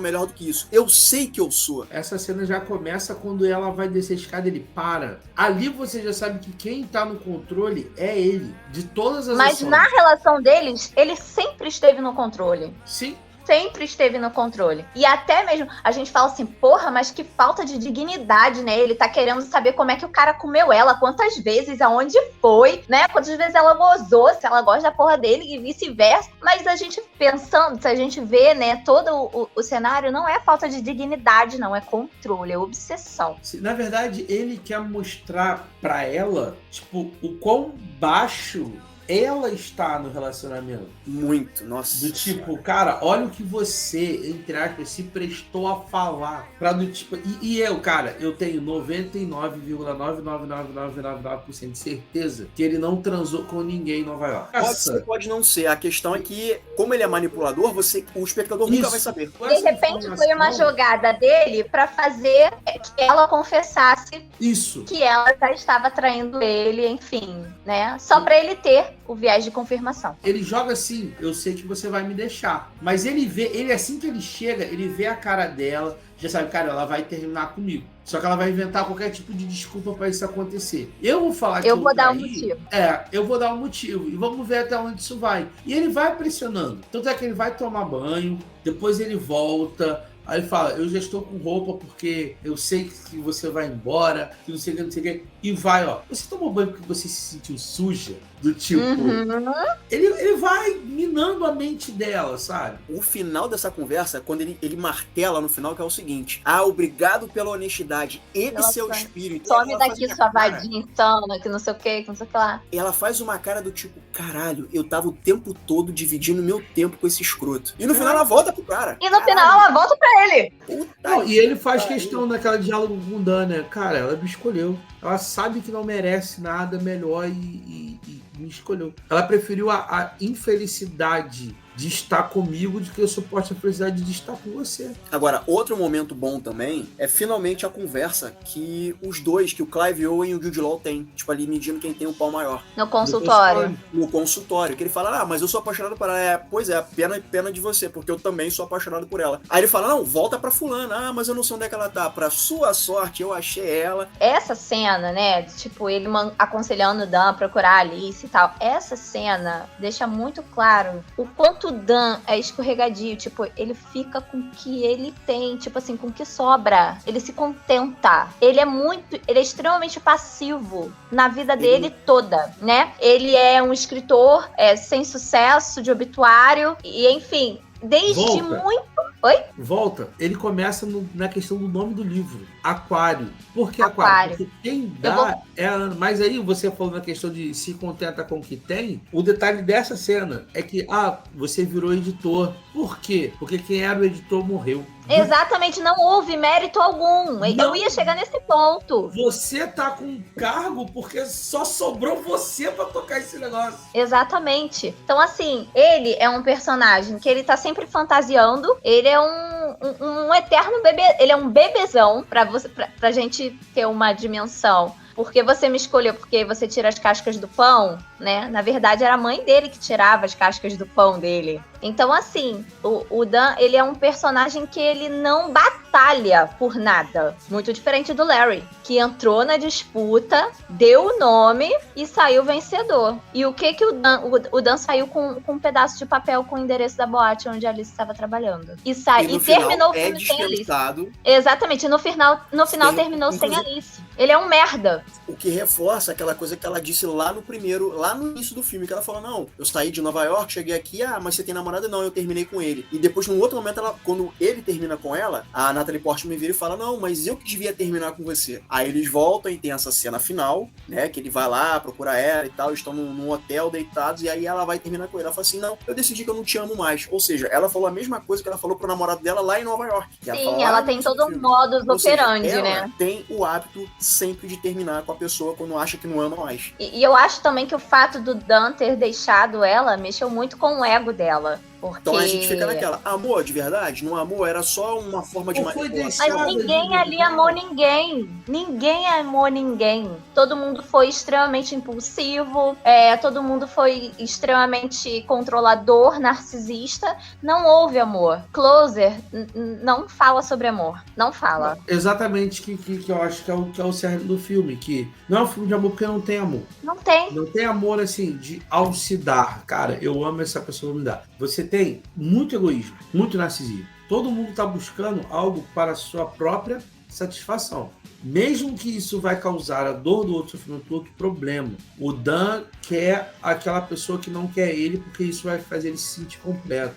melhor do que isso. Eu sei que eu sou. Essa cena já começa quando ela vai descer a escada, ele para. Ali você já sabe que quem tá no controle é ele, de todas as Mas ações. na relação deles, ele sempre esteve no controle. Sim, Sempre esteve no controle. E até mesmo, a gente fala assim, porra, mas que falta de dignidade, né? Ele tá querendo saber como é que o cara comeu ela, quantas vezes, aonde foi, né? Quantas vezes ela gozou, se ela gosta da porra dele e vice-versa. Mas a gente pensando, se a gente vê, né, todo o cenário, não é falta de dignidade, não, é controle, é obsessão. na verdade ele quer mostrar pra ela, tipo, o quão baixo ela está no relacionamento. Muito, nossa. Do tipo, cara, olha o que você, entre aspas, se prestou a falar. Pra do tipo. E eu, cara, eu tenho 99,99999% de certeza que ele não transou com ninguém em Nova York. Pode ser, pode não ser. A questão é que, como ele é manipulador, o espectador nunca Isso. vai saber. De repente foi uma jogada dele pra fazer que ela confessasse Isso. que ela já estava traindo ele, enfim, né? Só pra ele ter o viés de confirmação. Ele joga assim, eu sei que você vai me deixar. Mas ele assim que ele chega, ele vê a cara dela, já sabe, cara, ela vai terminar comigo. Só que ela vai inventar qualquer tipo de desculpa pra isso acontecer. Eu vou falar que Eu vou dar um traí. motivo. Eu vou dar um motivo. E vamos ver até onde isso vai. E ele vai pressionando. Tanto é que ele vai tomar banho, depois ele volta, Aí ele fala, eu já estou com roupa porque eu sei que você vai embora, que não sei o que, não sei o que. E vai, ó. Você tomou banho porque você se sentiu suja? Do tipo... Ele vai minando a mente dela, sabe? O final dessa conversa, quando ele martela no final, que é o seguinte: obrigado pela honestidade e seu espírito. Some daqui, sua vadinha insana, que não sei o que não sei o que lá. Ela faz uma cara do tipo, caralho, eu tava o tempo todo dividindo meu tempo com esse escroto. E no final ela volta pro cara. E no final ela volta pra ele. Não, e ele faz questão naquela diálogo com o Dan, né? Cara, ela me escolheu. Ela sabe que não merece nada melhor e me escolheu. Ela preferiu a infelicidade de estar comigo do que a suposta felicidade de estar com você. Agora, outro momento bom também é finalmente a conversa que os dois, que o Clive Owen e o Jude Law têm. Tipo, ali medindo quem tem o pau maior. No consultório. No consultório. Que ele fala, mas eu sou apaixonado por ela. Pois é, pena de você, porque eu também sou apaixonado por ela. Aí ele fala, não, volta pra fulana. Mas eu não sei onde é que ela tá. Pra sua sorte, eu achei ela. Essa cena, né, de, tipo, ele aconselhando o Dan a procurar a Alice e tal. Essa cena deixa muito claro o quanto o Dan é escorregadio, tipo, ele fica com o que ele tem, tipo assim, com o que sobra. Ele se contenta. Ele é extremamente passivo na vida dele toda, né? Ele é um escritor sem sucesso, de obituário, e enfim, desde muito... Oi? Volta. Ele começa na questão do nome do livro. Aquário. Por que Aquário? Porque quem dá é a Ana. Mas aí você falou na questão de se contenta com o que tem. O detalhe dessa cena é que, você virou editor. Por quê? Porque quem era o editor morreu. Exatamente, não houve mérito algum. Não. Eu ia chegar nesse ponto. Você tá com cargo porque só sobrou você pra tocar esse negócio. Exatamente. Então, assim, ele é um personagem que ele tá sempre fantasiando. Ele é um eterno bebê. Ele é um bebezão pra gente ter uma dimensão. Porque você me escolheu porque você tira as cascas do pão, né? Na verdade, era a mãe dele que tirava as cascas do pão dele. Então, assim, o Dan, ele é um personagem que ele não batalha por nada. Muito diferente do Larry, que entrou na disputa, deu o nome e saiu vencedor. E o que o Dan saiu com um pedaço de papel com o endereço da boate onde a Alice estava trabalhando. E terminou o filme sem Alice. Exatamente, no final terminou sem Alice. Ele é um merda. O que reforça aquela coisa que ela disse lá no início do filme, que ela falou, não, eu saí de Nova York, cheguei aqui, mas você tem namorada? Não, eu terminei com ele. E depois, num outro momento, quando ele termina com ela, a Natalie Portman vira e fala, não, mas eu que devia terminar com você. Aí eles voltam e tem essa cena final, né, que ele vai lá, procura ela e tal, estão num hotel deitados, e aí ela vai terminar com ele. Ela fala assim, não, eu decidi que eu não te amo mais. Ou seja, ela falou a mesma coisa que ela falou pro namorado dela lá em Nova York. Sim, ela tem todo um modus operandi, né? Ela tem o hábito sempre de terminar com a pessoa quando acha que não ama mais. E eu acho também que o fato do Dan ter deixado ela mexeu muito com o ego dela. Porque... Então a gente fica naquela, amor de verdade? Não amor, era só uma forma de manipulação. Mas ninguém ali amou ninguém. Ninguém amou ninguém. Todo mundo foi extremamente impulsivo, todo mundo foi extremamente controlador, narcisista. Não houve amor. Closer não fala sobre amor. Não fala. Exatamente que eu acho que é o cerne do filme, que não é um filme de amor porque não tem amor. Não tem. Não tem amor, assim, ao se dar. Cara, eu amo essa pessoa, me dá. Você tem muito egoísmo, muito narcisismo. Todo mundo está buscando algo para a sua própria satisfação. Mesmo que isso vai causar a dor do outro, sofrimento do outro, problema. O Dan quer aquela pessoa que não quer ele, porque isso vai fazer ele se sentir completo.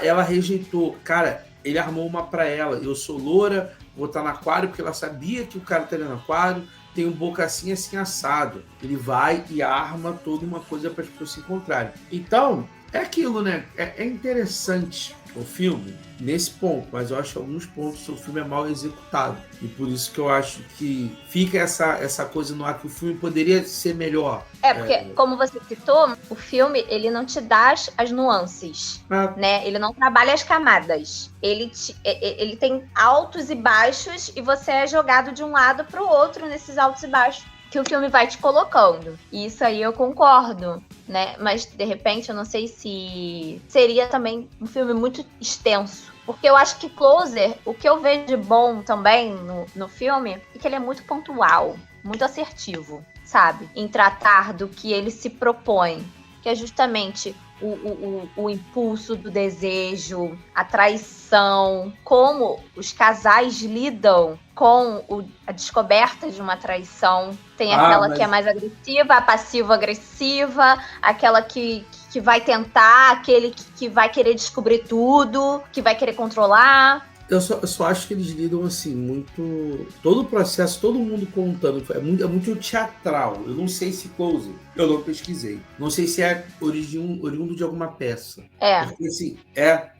Ela rejeitou. Cara, ele armou uma para ela. Eu sou loura, vou estar no aquário, porque ela sabia que o cara estaria no aquário. Tem um boca assim assado. Ele vai e arma toda uma coisa para as pessoas se encontrarem. Então, é aquilo, né? É interessante o filme nesse ponto, mas eu acho que em alguns pontos o filme é mal executado. E por isso que eu acho que fica essa coisa no ar que o filme poderia ser melhor. Porque, como você citou, o filme, ele não te dá as nuances, né? Ele não trabalha as camadas. Ele tem altos e baixos e você é jogado de um lado para o outro nesses altos e baixos que o filme vai te colocando. E isso aí eu concordo, né? Mas, de repente, eu não sei se seria também um filme muito extenso. Porque eu acho que Closer, o que eu vejo de bom também no filme, é que ele é muito pontual, muito assertivo, sabe? Em tratar do que ele se propõe. Que é justamente o impulso do desejo, a traição, como os casais lidam com a descoberta de uma traição. Tem aquela que é mais agressiva, a passivo-agressiva, aquela que vai tentar, aquele que vai querer descobrir tudo, que vai querer controlar. Eu só acho que eles lidam assim, muito. Todo o processo, todo mundo contando. É muito teatral. Eu não sei se Close, eu não pesquisei. Não sei se é oriundo de alguma peça. Porque assim,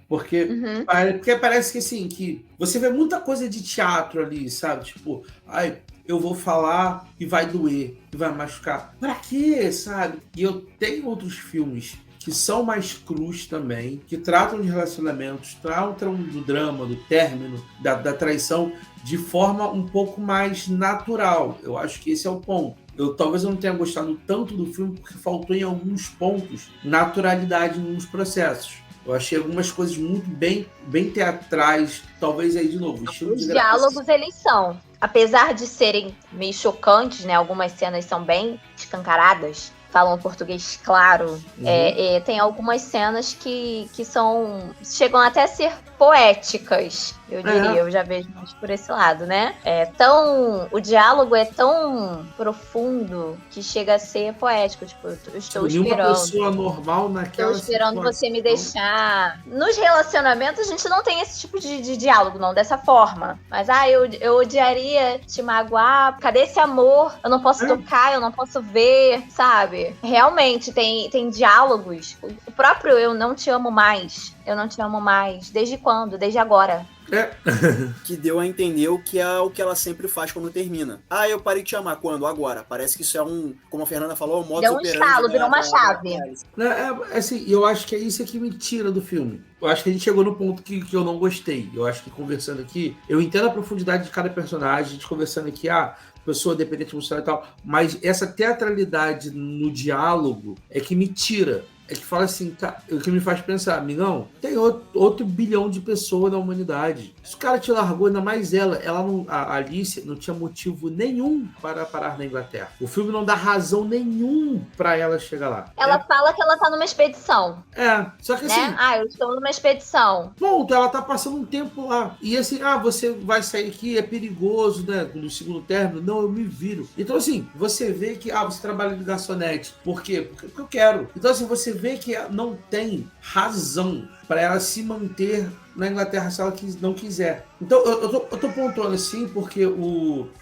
porque parece que assim, que você vê muita coisa de teatro ali, sabe? Tipo, eu vou falar e vai doer, e vai machucar. Pra quê, sabe? E eu tenho outros filmes que são mais crus também, que tratam de relacionamentos, tratam do drama, do término, da traição, de forma um pouco mais natural. Eu acho que esse é o ponto. Talvez eu não tenha gostado tanto do filme porque faltou em alguns pontos naturalidade nos processos. Eu achei algumas coisas muito bem teatrais, talvez aí de novo. Os diálogos, eles são, apesar de serem meio chocantes, né? Algumas cenas são bem escancaradas, falam português claro. Tem algumas cenas que chegam até a ser poéticas, eu diria. Eu já vejo mais por esse lado, né? O diálogo é tão profundo que chega a ser poético. Tipo, eu estou esperando. Uma pessoa normal naquela Estou esperando você me deixar. Nos relacionamentos, a gente não tem esse tipo de diálogo, não, dessa forma. Mas, eu odiaria te magoar. Cadê esse amor? Eu não posso tocar, eu não posso ver, sabe? Realmente, tem diálogos. O próprio Eu Não Te Amo Mais. Eu não te amo mais. Desde quando? Desde agora. Que deu a entender o que ela sempre faz quando termina. Eu parei de te amar. Quando? Agora. Parece que isso é como a Fernanda falou, um modo deu um estalo, virou uma chave. Assim, eu acho que é isso que me tira do filme. Eu acho que a gente chegou no ponto que eu não gostei. Eu acho que conversando aqui, eu entendo a profundidade de cada personagem, a gente conversando aqui, pessoa dependente emocional e tal, mas essa teatralidade no diálogo é que me tira. É que fala assim, tá, o que me faz pensar, amigão, tem outro bilhão de pessoas na humanidade. Se o cara te largou, ainda mais a Alice não tinha motivo nenhum para parar na Inglaterra. O filme não dá razão nenhum para ela chegar lá. Ela fala que ela tá numa expedição. Só que assim... eu estou numa expedição. Ponto, ela tá passando um tempo lá. E assim, você vai sair aqui, é perigoso, né? No segundo término. Não, eu me viro. Então assim, você vê que, você trabalha de garçonete. Por quê? Porque eu quero. Então assim, você vê que não tem razão para ela se manter na Inglaterra se ela não quiser. Então, eu tô pontuando assim porque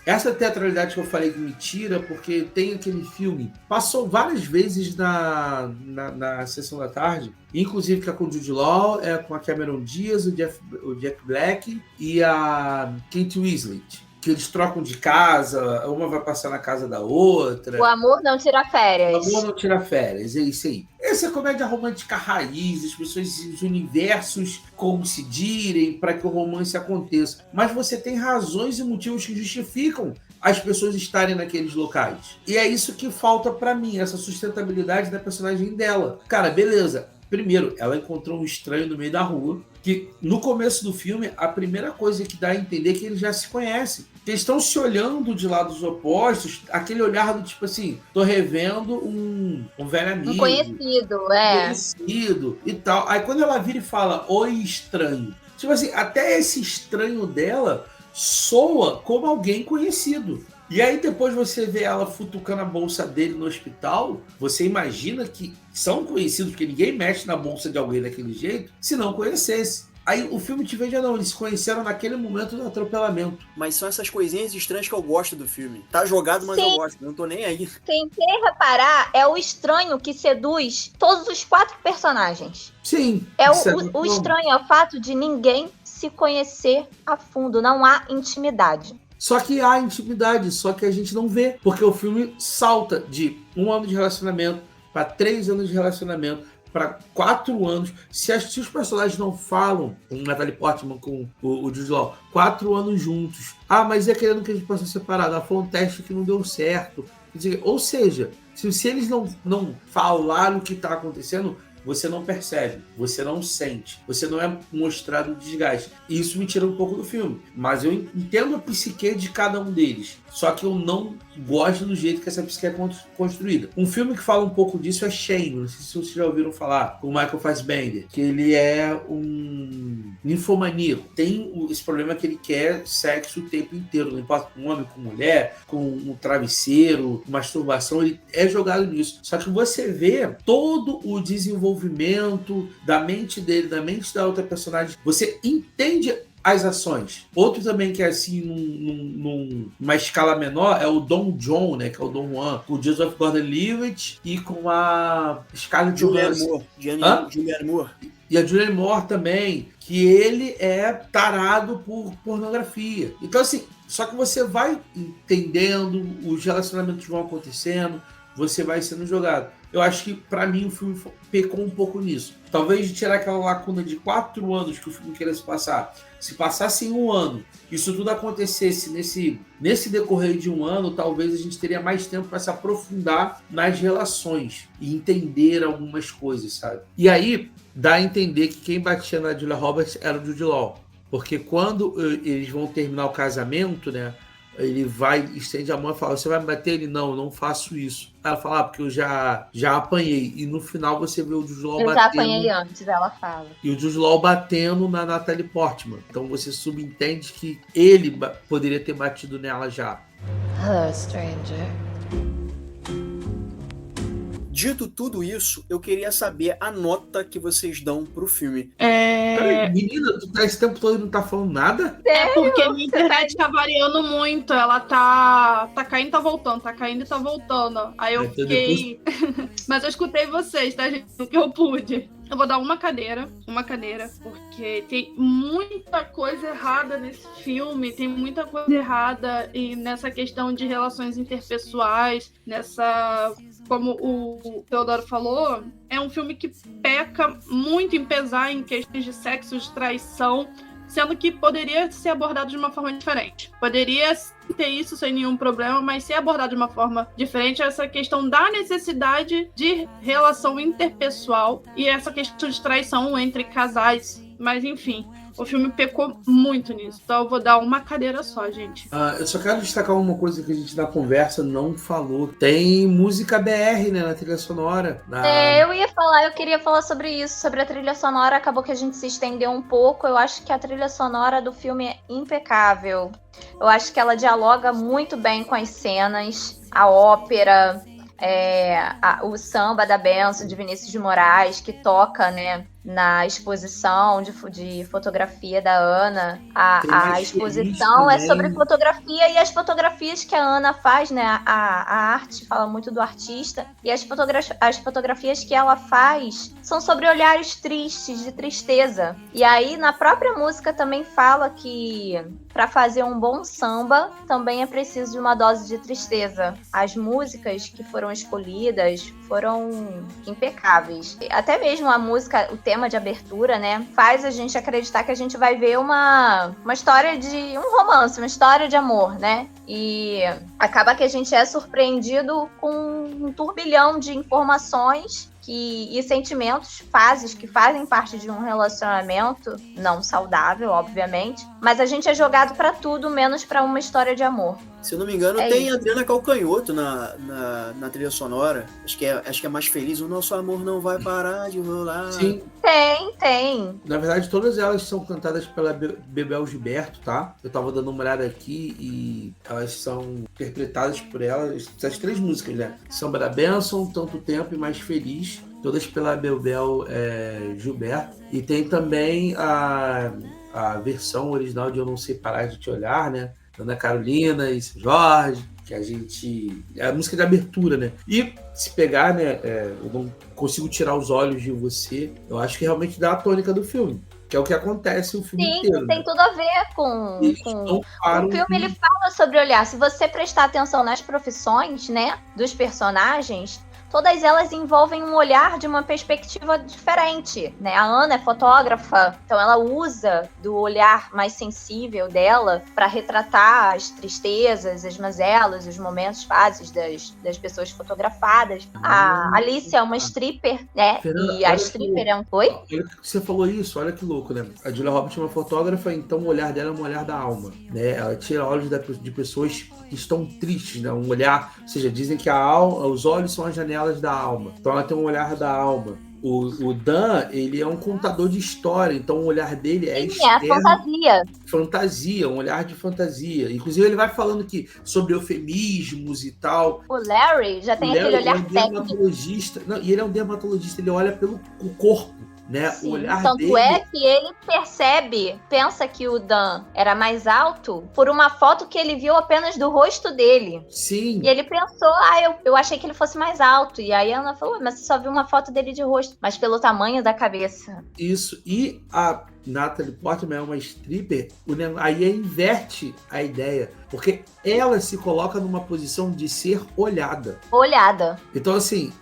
essa teatralidade que eu falei que me tira, porque tem aquele filme, passou várias vezes na sessão da tarde, inclusive que é com o Jude Law, com a Cameron Diaz, o Jack Black e a Kate Winslet. Que eles trocam de casa, uma vai passar na casa da outra. O amor não tira férias. O amor não tira férias, é isso aí. Essa é comédia romântica raiz, as pessoas, os universos coincidirem para que o romance aconteça. Mas você tem razões e motivos que justificam as pessoas estarem naqueles locais. E é isso que falta para mim, essa sustentabilidade da personagem dela. Cara, beleza. Primeiro, ela encontrou um estranho no meio da rua, que no começo do filme, a primeira coisa que dá a entender é que eles já se conhecem. Eles estão se olhando de lados opostos, aquele olhar do tipo assim, tô revendo um velho amigo. Um conhecido, conhecido e tal. Aí quando ela vira e fala, oi estranho. Tipo assim, até esse estranho dela soa como alguém conhecido. E aí depois você vê ela futucando a bolsa dele no hospital, você imagina que são conhecidos, porque ninguém mexe na bolsa de alguém daquele jeito, se não conhecesse. Aí o filme te veja, não, eles se conheceram naquele momento do atropelamento. Mas são essas coisinhas estranhas que eu gosto do filme. Tá jogado, mas eu gosto, não tô nem aí. Quem quer reparar é o estranho que seduz todos os 4 personagens. Sim. O estranho é o fato de ninguém se conhecer a fundo, não há intimidade. Só que há intimidade, só que a gente não vê, porque o filme salta de 1 ano de relacionamento para 3 anos de relacionamento, para 4 anos. Se os personagens não falam, com Natalie Portman, com o Jude Law, 4 anos juntos. Mas é querendo que a gente possa separar. Foi um teste que não deu certo. Ou seja, se eles não falaram o que está acontecendo, você não percebe, você não sente, você não é mostrado o desgaste. E isso me tira um pouco do filme. Mas eu entendo a psique de cada um deles. Só que eu não gosto do jeito que essa psique é construída. Um filme que fala um pouco disso é Shane. Não sei se vocês já ouviram falar, com o Michael Fassbender, que ele é um ninfomaníaco. Tem esse problema que ele quer sexo o tempo inteiro, não importa com homem, com mulher, com um travesseiro, com masturbação, ele é jogado nisso. Só que você vê todo o desenvolvimento da mente dele, da mente da outra personagem, você entende as ações. Outro também que é assim, numa escala menor, é o Don John, né? Que é o Don Juan, com o Joseph Gordon-Levitt e com a Scarlett Johansson. Julianne Moore. E a Julianne Moore também, que ele é tarado por pornografia. Então, assim, só que você vai entendendo, os relacionamentos vão acontecendo, você vai sendo jogado. Eu acho que, pra mim, o filme pecou um pouco nisso. Talvez de tirar aquela lacuna de 4 anos que o filme queria se passar. Se passasse em 1 ano, isso tudo acontecesse nesse decorrer de 1 ano, talvez a gente teria mais tempo para se aprofundar nas relações e entender algumas coisas, sabe? E aí, dá a entender que quem batia na Julia Roberts era o Jude Law. Porque quando eles vão terminar o casamento, né? Ele vai, estende a mão e fala, você vai me bater? Ele, não, eu não faço isso. Ela fala, porque eu já apanhei. E no final você vê o Jude Law batendo. Eu já apanhei antes, ela fala. E o Jude Law batendo na Natalie Portman. Então você subentende que ele poderia ter batido nela já. Hello, stranger. Dito tudo isso, eu queria saber a nota que vocês dão pro filme. Peraí, menina, tu tá esse tempo todo e não tá falando nada? É porque a minha internet tá variando muito. Ela tá caindo e tá voltando, tá caindo e tá voltando. Aí eu fiquei... Mas eu escutei vocês, tá, gente? O que eu pude. Eu vou dar uma cadeira, porque tem muita coisa errada nesse filme, tem muita coisa errada nessa questão de relações interpessoais, como o Teodoro falou, é um filme que peca muito em pesar em questões de sexo, de traição, sendo que poderia ser abordado de uma forma diferente. Poderia ter isso sem nenhum problema, mas ser abordado de uma forma diferente, essa questão da necessidade de relação interpessoal e essa questão de traição entre casais. Mas, enfim, o filme pecou muito nisso. Então eu vou dar uma cadeira só, gente. Eu só quero destacar uma coisa que a gente na conversa não falou. Tem música BR, né, na trilha sonora. Eu queria falar sobre isso, sobre a trilha sonora. Acabou que a gente se estendeu um pouco. Eu acho que a trilha sonora do filme é impecável. Eu acho que ela dialoga muito bem com as cenas, a ópera, o samba da Benção, de Vinícius de Moraes, que toca, né, na exposição de fotografia da Ana. A exposição é sobre fotografia e as fotografias que a Ana faz, né? A arte fala muito do artista e as fotografias que ela faz são sobre olhares tristes, de tristeza. E aí, na própria música também fala que para fazer um bom samba também é preciso de uma dose de tristeza. As músicas que foram escolhidas foram impecáveis. Até mesmo a música, o tema de abertura, né, faz a gente acreditar que a gente vai ver uma história de um romance, uma história de amor, né? E acaba que a gente é surpreendido com um turbilhão de informações e sentimentos, fases que fazem parte de um relacionamento não saudável, obviamente, mas a gente é jogado pra tudo, menos pra uma história de amor. Se eu não me engano, tem isso. Adriana Calcanhoto na trilha sonora. Acho que é mais feliz. O nosso amor não vai parar de rolar. Sim. Tem. Na verdade, todas elas são cantadas pela Bebel Gilberto, tá? Eu tava dando uma olhada aqui e elas são interpretadas por ela. Essas 3 músicas, né? Samba da Benção, Tanto Tempo e Mais Feliz. Todas pela Bebel Gilberto. E tem também a versão original de Eu Não Sei Parar de Te Olhar, né? Ana Carolina e Seu Jorge, que a gente... É a música de abertura, né? E se pegar, né? Eu não consigo tirar os olhos de você. Eu acho que realmente dá a tônica do filme. Que é o que acontece o filme inteiro. Sim, tem tudo a ver com... O filme, ele fala sobre olhar. Se você prestar atenção nas profissões, né? Dos personagens... todas elas envolvem um olhar de uma perspectiva diferente, né? A Ana é fotógrafa, então ela usa do olhar mais sensível dela para retratar as tristezas, as mazelas, os momentos, fases das pessoas fotografadas. A Alice é uma stripper, né? Fernanda, E a stripper é um... Oi? Você falou isso, olha que louco, né? A Julia Roberts é uma fotógrafa, então o olhar dela é um olhar da alma, né? Ela tira olhos de pessoas que estão tristes, né? Um olhar, ou seja, dizem que os olhos são as janelas da alma. Então ela tem um olhar da alma. O Dan, ele é um contador de história, então o olhar dele é externo. É fantasia. Fantasia, um olhar de fantasia. Inclusive ele vai falando que sobre eufemismos e tal. O Larry já tem aquele olhar técnico. E ele é um dermatologista, ele olha pelo corpo, né? Sim, o olhar tanto dele... é que ele pensa que o Dan era mais alto por uma foto que ele viu apenas do rosto dele. Sim. E ele pensou, eu achei que ele fosse mais alto. E aí a Ana falou, mas você só viu uma foto dele de rosto. Mas pelo tamanho da cabeça. Isso. E a Natalie Portman é uma stripper, aí inverte a ideia. Porque ela se coloca numa posição de ser olhada. Olhada. Então, assim,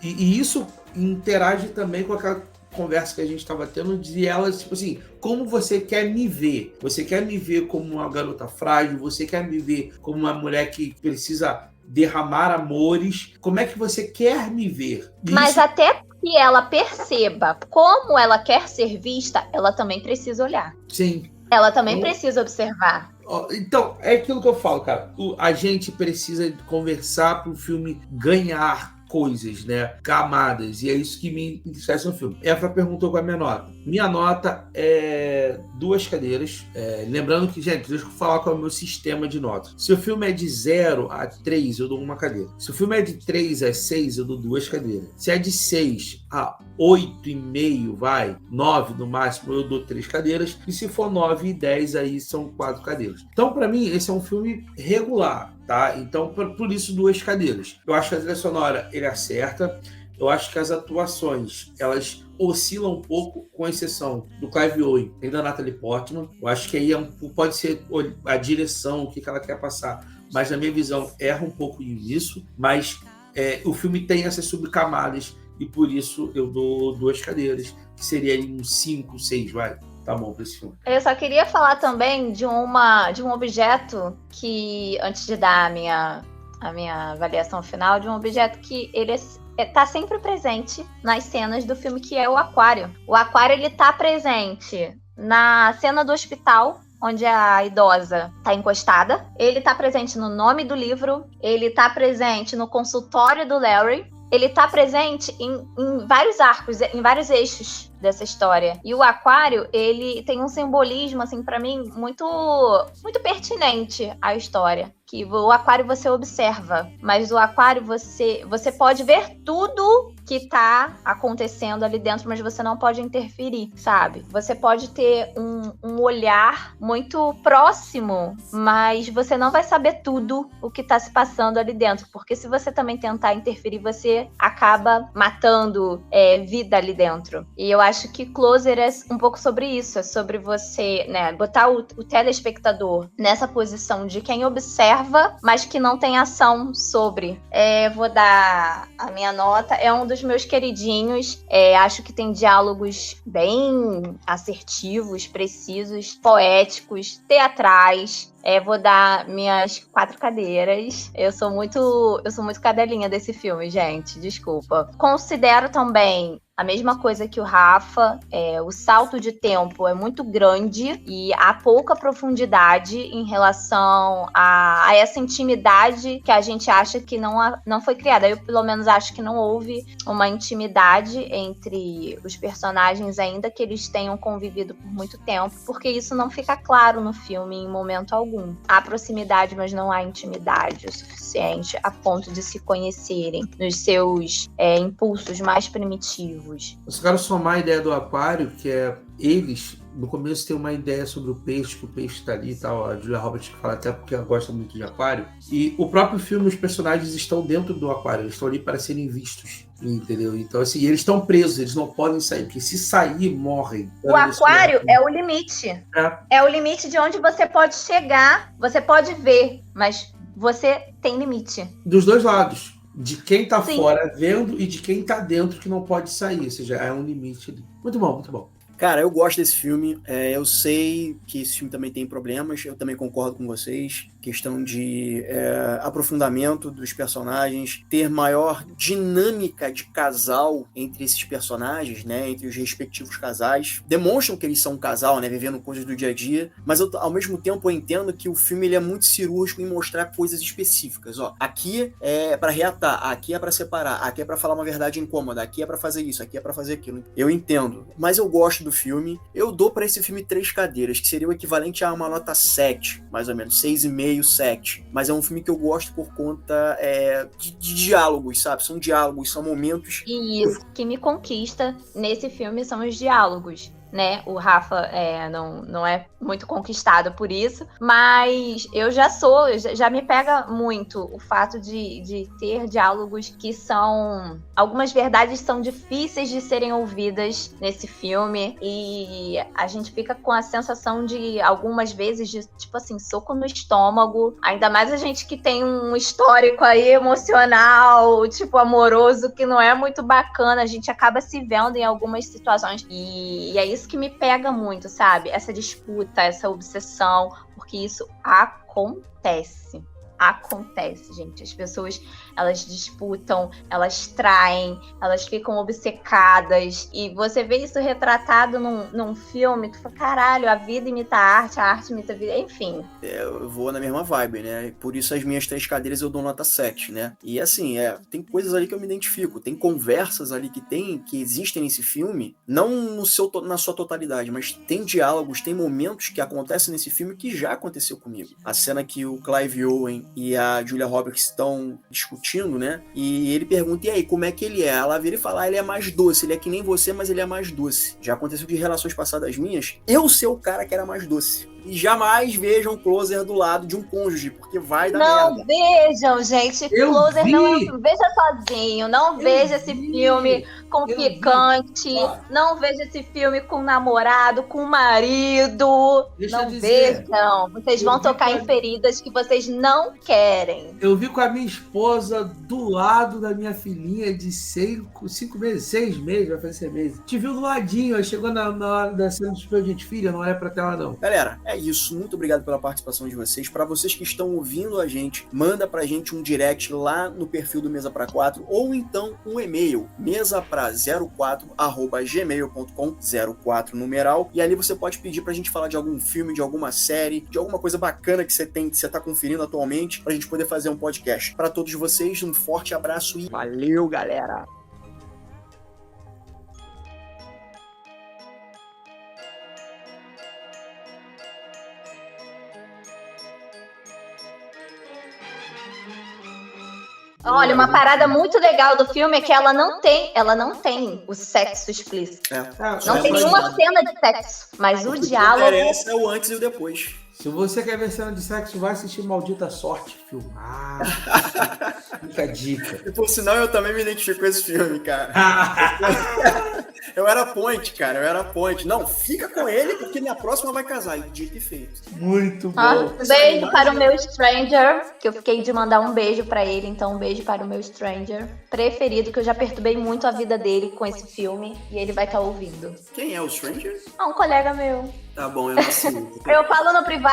e isso interage também com aquela conversa que a gente estava tendo de elas, tipo assim, como você quer me ver? Você quer me ver como uma garota frágil? Você quer me ver como uma mulher que precisa derramar amores? Como é que você quer me ver? Mas até que ela perceba como ela quer ser vista, ela também precisa olhar. Sim. Ela também precisa observar. Então, é aquilo que eu falo, cara. A gente precisa conversar para o filme ganhar coisas, né? Camadas. E é isso que me interessa no filme. Efra perguntou qual é a minha nota. Minha nota é 2 cadeiras. Lembrando que, gente, deixa eu falar qual é o meu sistema de notas. Se o filme é de 0 a 3, eu dou 1 cadeira. Se o filme é de 3 a 6, eu dou 2 cadeiras. Se é de 6 a 8,5, 9 no máximo, eu dou 3 cadeiras. E se for 9 e 10, aí são 4 cadeiras. Então, para mim, esse é um filme regular, tá? Então, por isso, 2 cadeiras. Eu acho que a trilha sonora, ele acerta. Eu acho que as atuações, elas oscilam um pouco, com exceção do Clive Owen e da Natalie Portman. Eu acho que aí pode ser a direção, o que ela quer passar. Mas, na minha visão, erra um pouco nisso. Mas o filme tem essas subcamadas e, por isso, eu dou 2 cadeiras, que seria ali um 5, 6, tá bom pra esse filme. Eu só queria falar também de um objeto que, antes de dar a minha avaliação final, de um objeto que ele tá sempre presente nas cenas do filme, que é o aquário. O aquário, ele tá presente na cena do hospital, onde a idosa tá encostada. Ele tá presente no nome do livro. Ele tá presente no consultório do Larry. Ele tá presente em vários arcos, em vários eixos dessa história. E o aquário, ele tem um simbolismo, assim, pra mim, muito, muito pertinente à história. Que o aquário você observa, mas o aquário você pode ver tudo que tá acontecendo ali dentro, mas você não pode interferir, sabe? Você pode ter um olhar muito próximo, mas você não vai saber tudo o que tá se passando ali dentro, porque se você também tentar interferir, você acaba matando vida ali dentro. E eu acho que Closer é um pouco sobre isso, é sobre você, né, botar o telespectador nessa posição de quem observa, mas que não tem ação sobre. Vou dar a minha nota. É um dos meus queridinhos. Acho que tem diálogos bem assertivos, precisos, poéticos, teatrais. Vou dar minhas 4 cadeiras. Eu sou muito cadelinha desse filme, gente. Desculpa. Considero também a mesma coisa que o Rafa, o salto de tempo é muito grande e há pouca profundidade em relação a essa intimidade que a gente acha que não foi criada. Eu, pelo menos, acho que não houve uma intimidade entre os personagens, ainda que eles tenham convivido por muito tempo, porque isso não fica claro no filme em momento algum. Há proximidade, mas não há intimidade o suficiente a ponto de se conhecerem nos seus impulsos mais primitivos. Eu só quero somar a ideia do aquário, que eles, no começo, tem uma ideia sobre o peixe, que o peixe está ali e tal. A Julia Roberts fala até porque ela gosta muito de aquário. E o próprio filme, os personagens estão dentro do aquário, eles estão ali para serem vistos, entendeu? Então, assim, eles estão presos, eles não podem sair, porque se sair, morrem. O aquário é o limite. É o limite de onde você pode chegar, você pode ver, mas você tem limite. Dos dois lados. de quem tá Sim. fora vendo e de quem tá dentro que não pode sair. Ou seja, é um limite ali. Muito bom, muito bom. Cara, eu gosto desse filme. Eu sei que esse filme também tem problemas. Eu também concordo com vocês. Questão de aprofundamento dos personagens, ter maior dinâmica de casal entre esses personagens, né? Entre os respectivos casais. Demonstram que eles são um casal, né? Vivendo coisas do dia a dia. Mas ao mesmo tempo eu entendo que o filme ele é muito cirúrgico em mostrar coisas específicas. Ó, aqui é pra reatar, aqui é pra separar, aqui é pra falar uma verdade incômoda, aqui é pra fazer isso, aqui é pra fazer aquilo. Eu entendo. Mas eu gosto do filme. Eu dou pra esse filme 3 cadeiras, que seria o equivalente a uma nota 7, mais ou menos, 6,5, 7. Mas é um filme que eu gosto por conta de diálogos, sabe? São diálogos, são momentos... E isso que me conquista nesse filme são os diálogos, né? O Rafa não é muito conquistado por isso, mas eu já me pega muito o fato de ter diálogos que são... Algumas verdades são difíceis de serem ouvidas nesse filme e a gente fica com a sensação de, algumas vezes, de, tipo assim, soco no estômago. Ainda mais a gente que tem um histórico aí emocional, tipo, amoroso, que não é muito bacana. A gente acaba se vendo em algumas situações e é isso que me pega muito, sabe? Essa disputa, essa obsessão, porque isso acontece. Acontece, gente. As pessoas, elas disputam, elas traem, elas ficam obcecadas. E você vê isso retratado num filme, tu fala, caralho, a vida imita a arte imita a vida, enfim. Eu vou na mesma vibe, né? Por isso as minhas 3 cadeiras eu dou nota 7, né? E assim, tem coisas ali que eu me identifico. Tem conversas ali que existem nesse filme, não na sua totalidade, mas tem diálogos, tem momentos que acontecem nesse filme que já aconteceu comigo. A cena que o Clive Owen e a Julia Roberts estão discutindo, né? E ele pergunta, e aí, como é que ele é? Ela vira e fala, ele é mais doce, ele é que nem você, mas ele é mais doce. Já aconteceu de relações passadas minhas, eu ser o cara que era mais doce. E jamais vejam Closer do lado de um cônjuge, porque vai dar merda. Não vejam, gente. Closer não é... Veja sozinho. Não veja esse filme com ficante. Não veja esse filme com namorado, com marido. Não vejam. Vocês vão tocar em feridas que vocês não querem. Eu vi com a minha esposa do lado da minha filhinha de 5 meses, 6 meses, vai fazer 6 meses. Te viu do ladinho, aí chegou na hora da cena dos meus de filha, não olha pra tela não. Galera, é isso, muito obrigado pela participação de vocês. Para vocês que estão ouvindo a gente, manda pra gente um direct lá no perfil do Mesa Pra 4 ou então um e-mail, mesapra04@gmail.com, 04 numeral, e ali você pode pedir pra gente falar de algum filme, de alguma série, de alguma coisa bacana que você tá conferindo atualmente, pra gente poder fazer um podcast. Para todos vocês, um forte abraço e valeu, galera! Olha, uma parada muito legal do filme é que ela não tem o sexo explícito. Não tem nenhuma cena de sexo, mas o diálogo... O que interessa é o antes e o depois. Se você quer ver cena de sexo, vai assistir Maldita Sorte, filmar. Fica a dica. E por sinal, eu também me identifico com esse filme, cara. Eu era point, cara. Não, fica com ele, porque minha próxima vai casar. Dito e feito. Muito bom. Beijo para o meu Stranger, que eu fiquei de mandar um beijo pra ele. Então, um beijo para o meu Stranger preferido, que eu já perturbei muito a vida dele com esse filme. E ele vai estar ouvindo. Quem é o Stranger? Um colega meu. Tá bom, eu não sei. Eu falo no privado.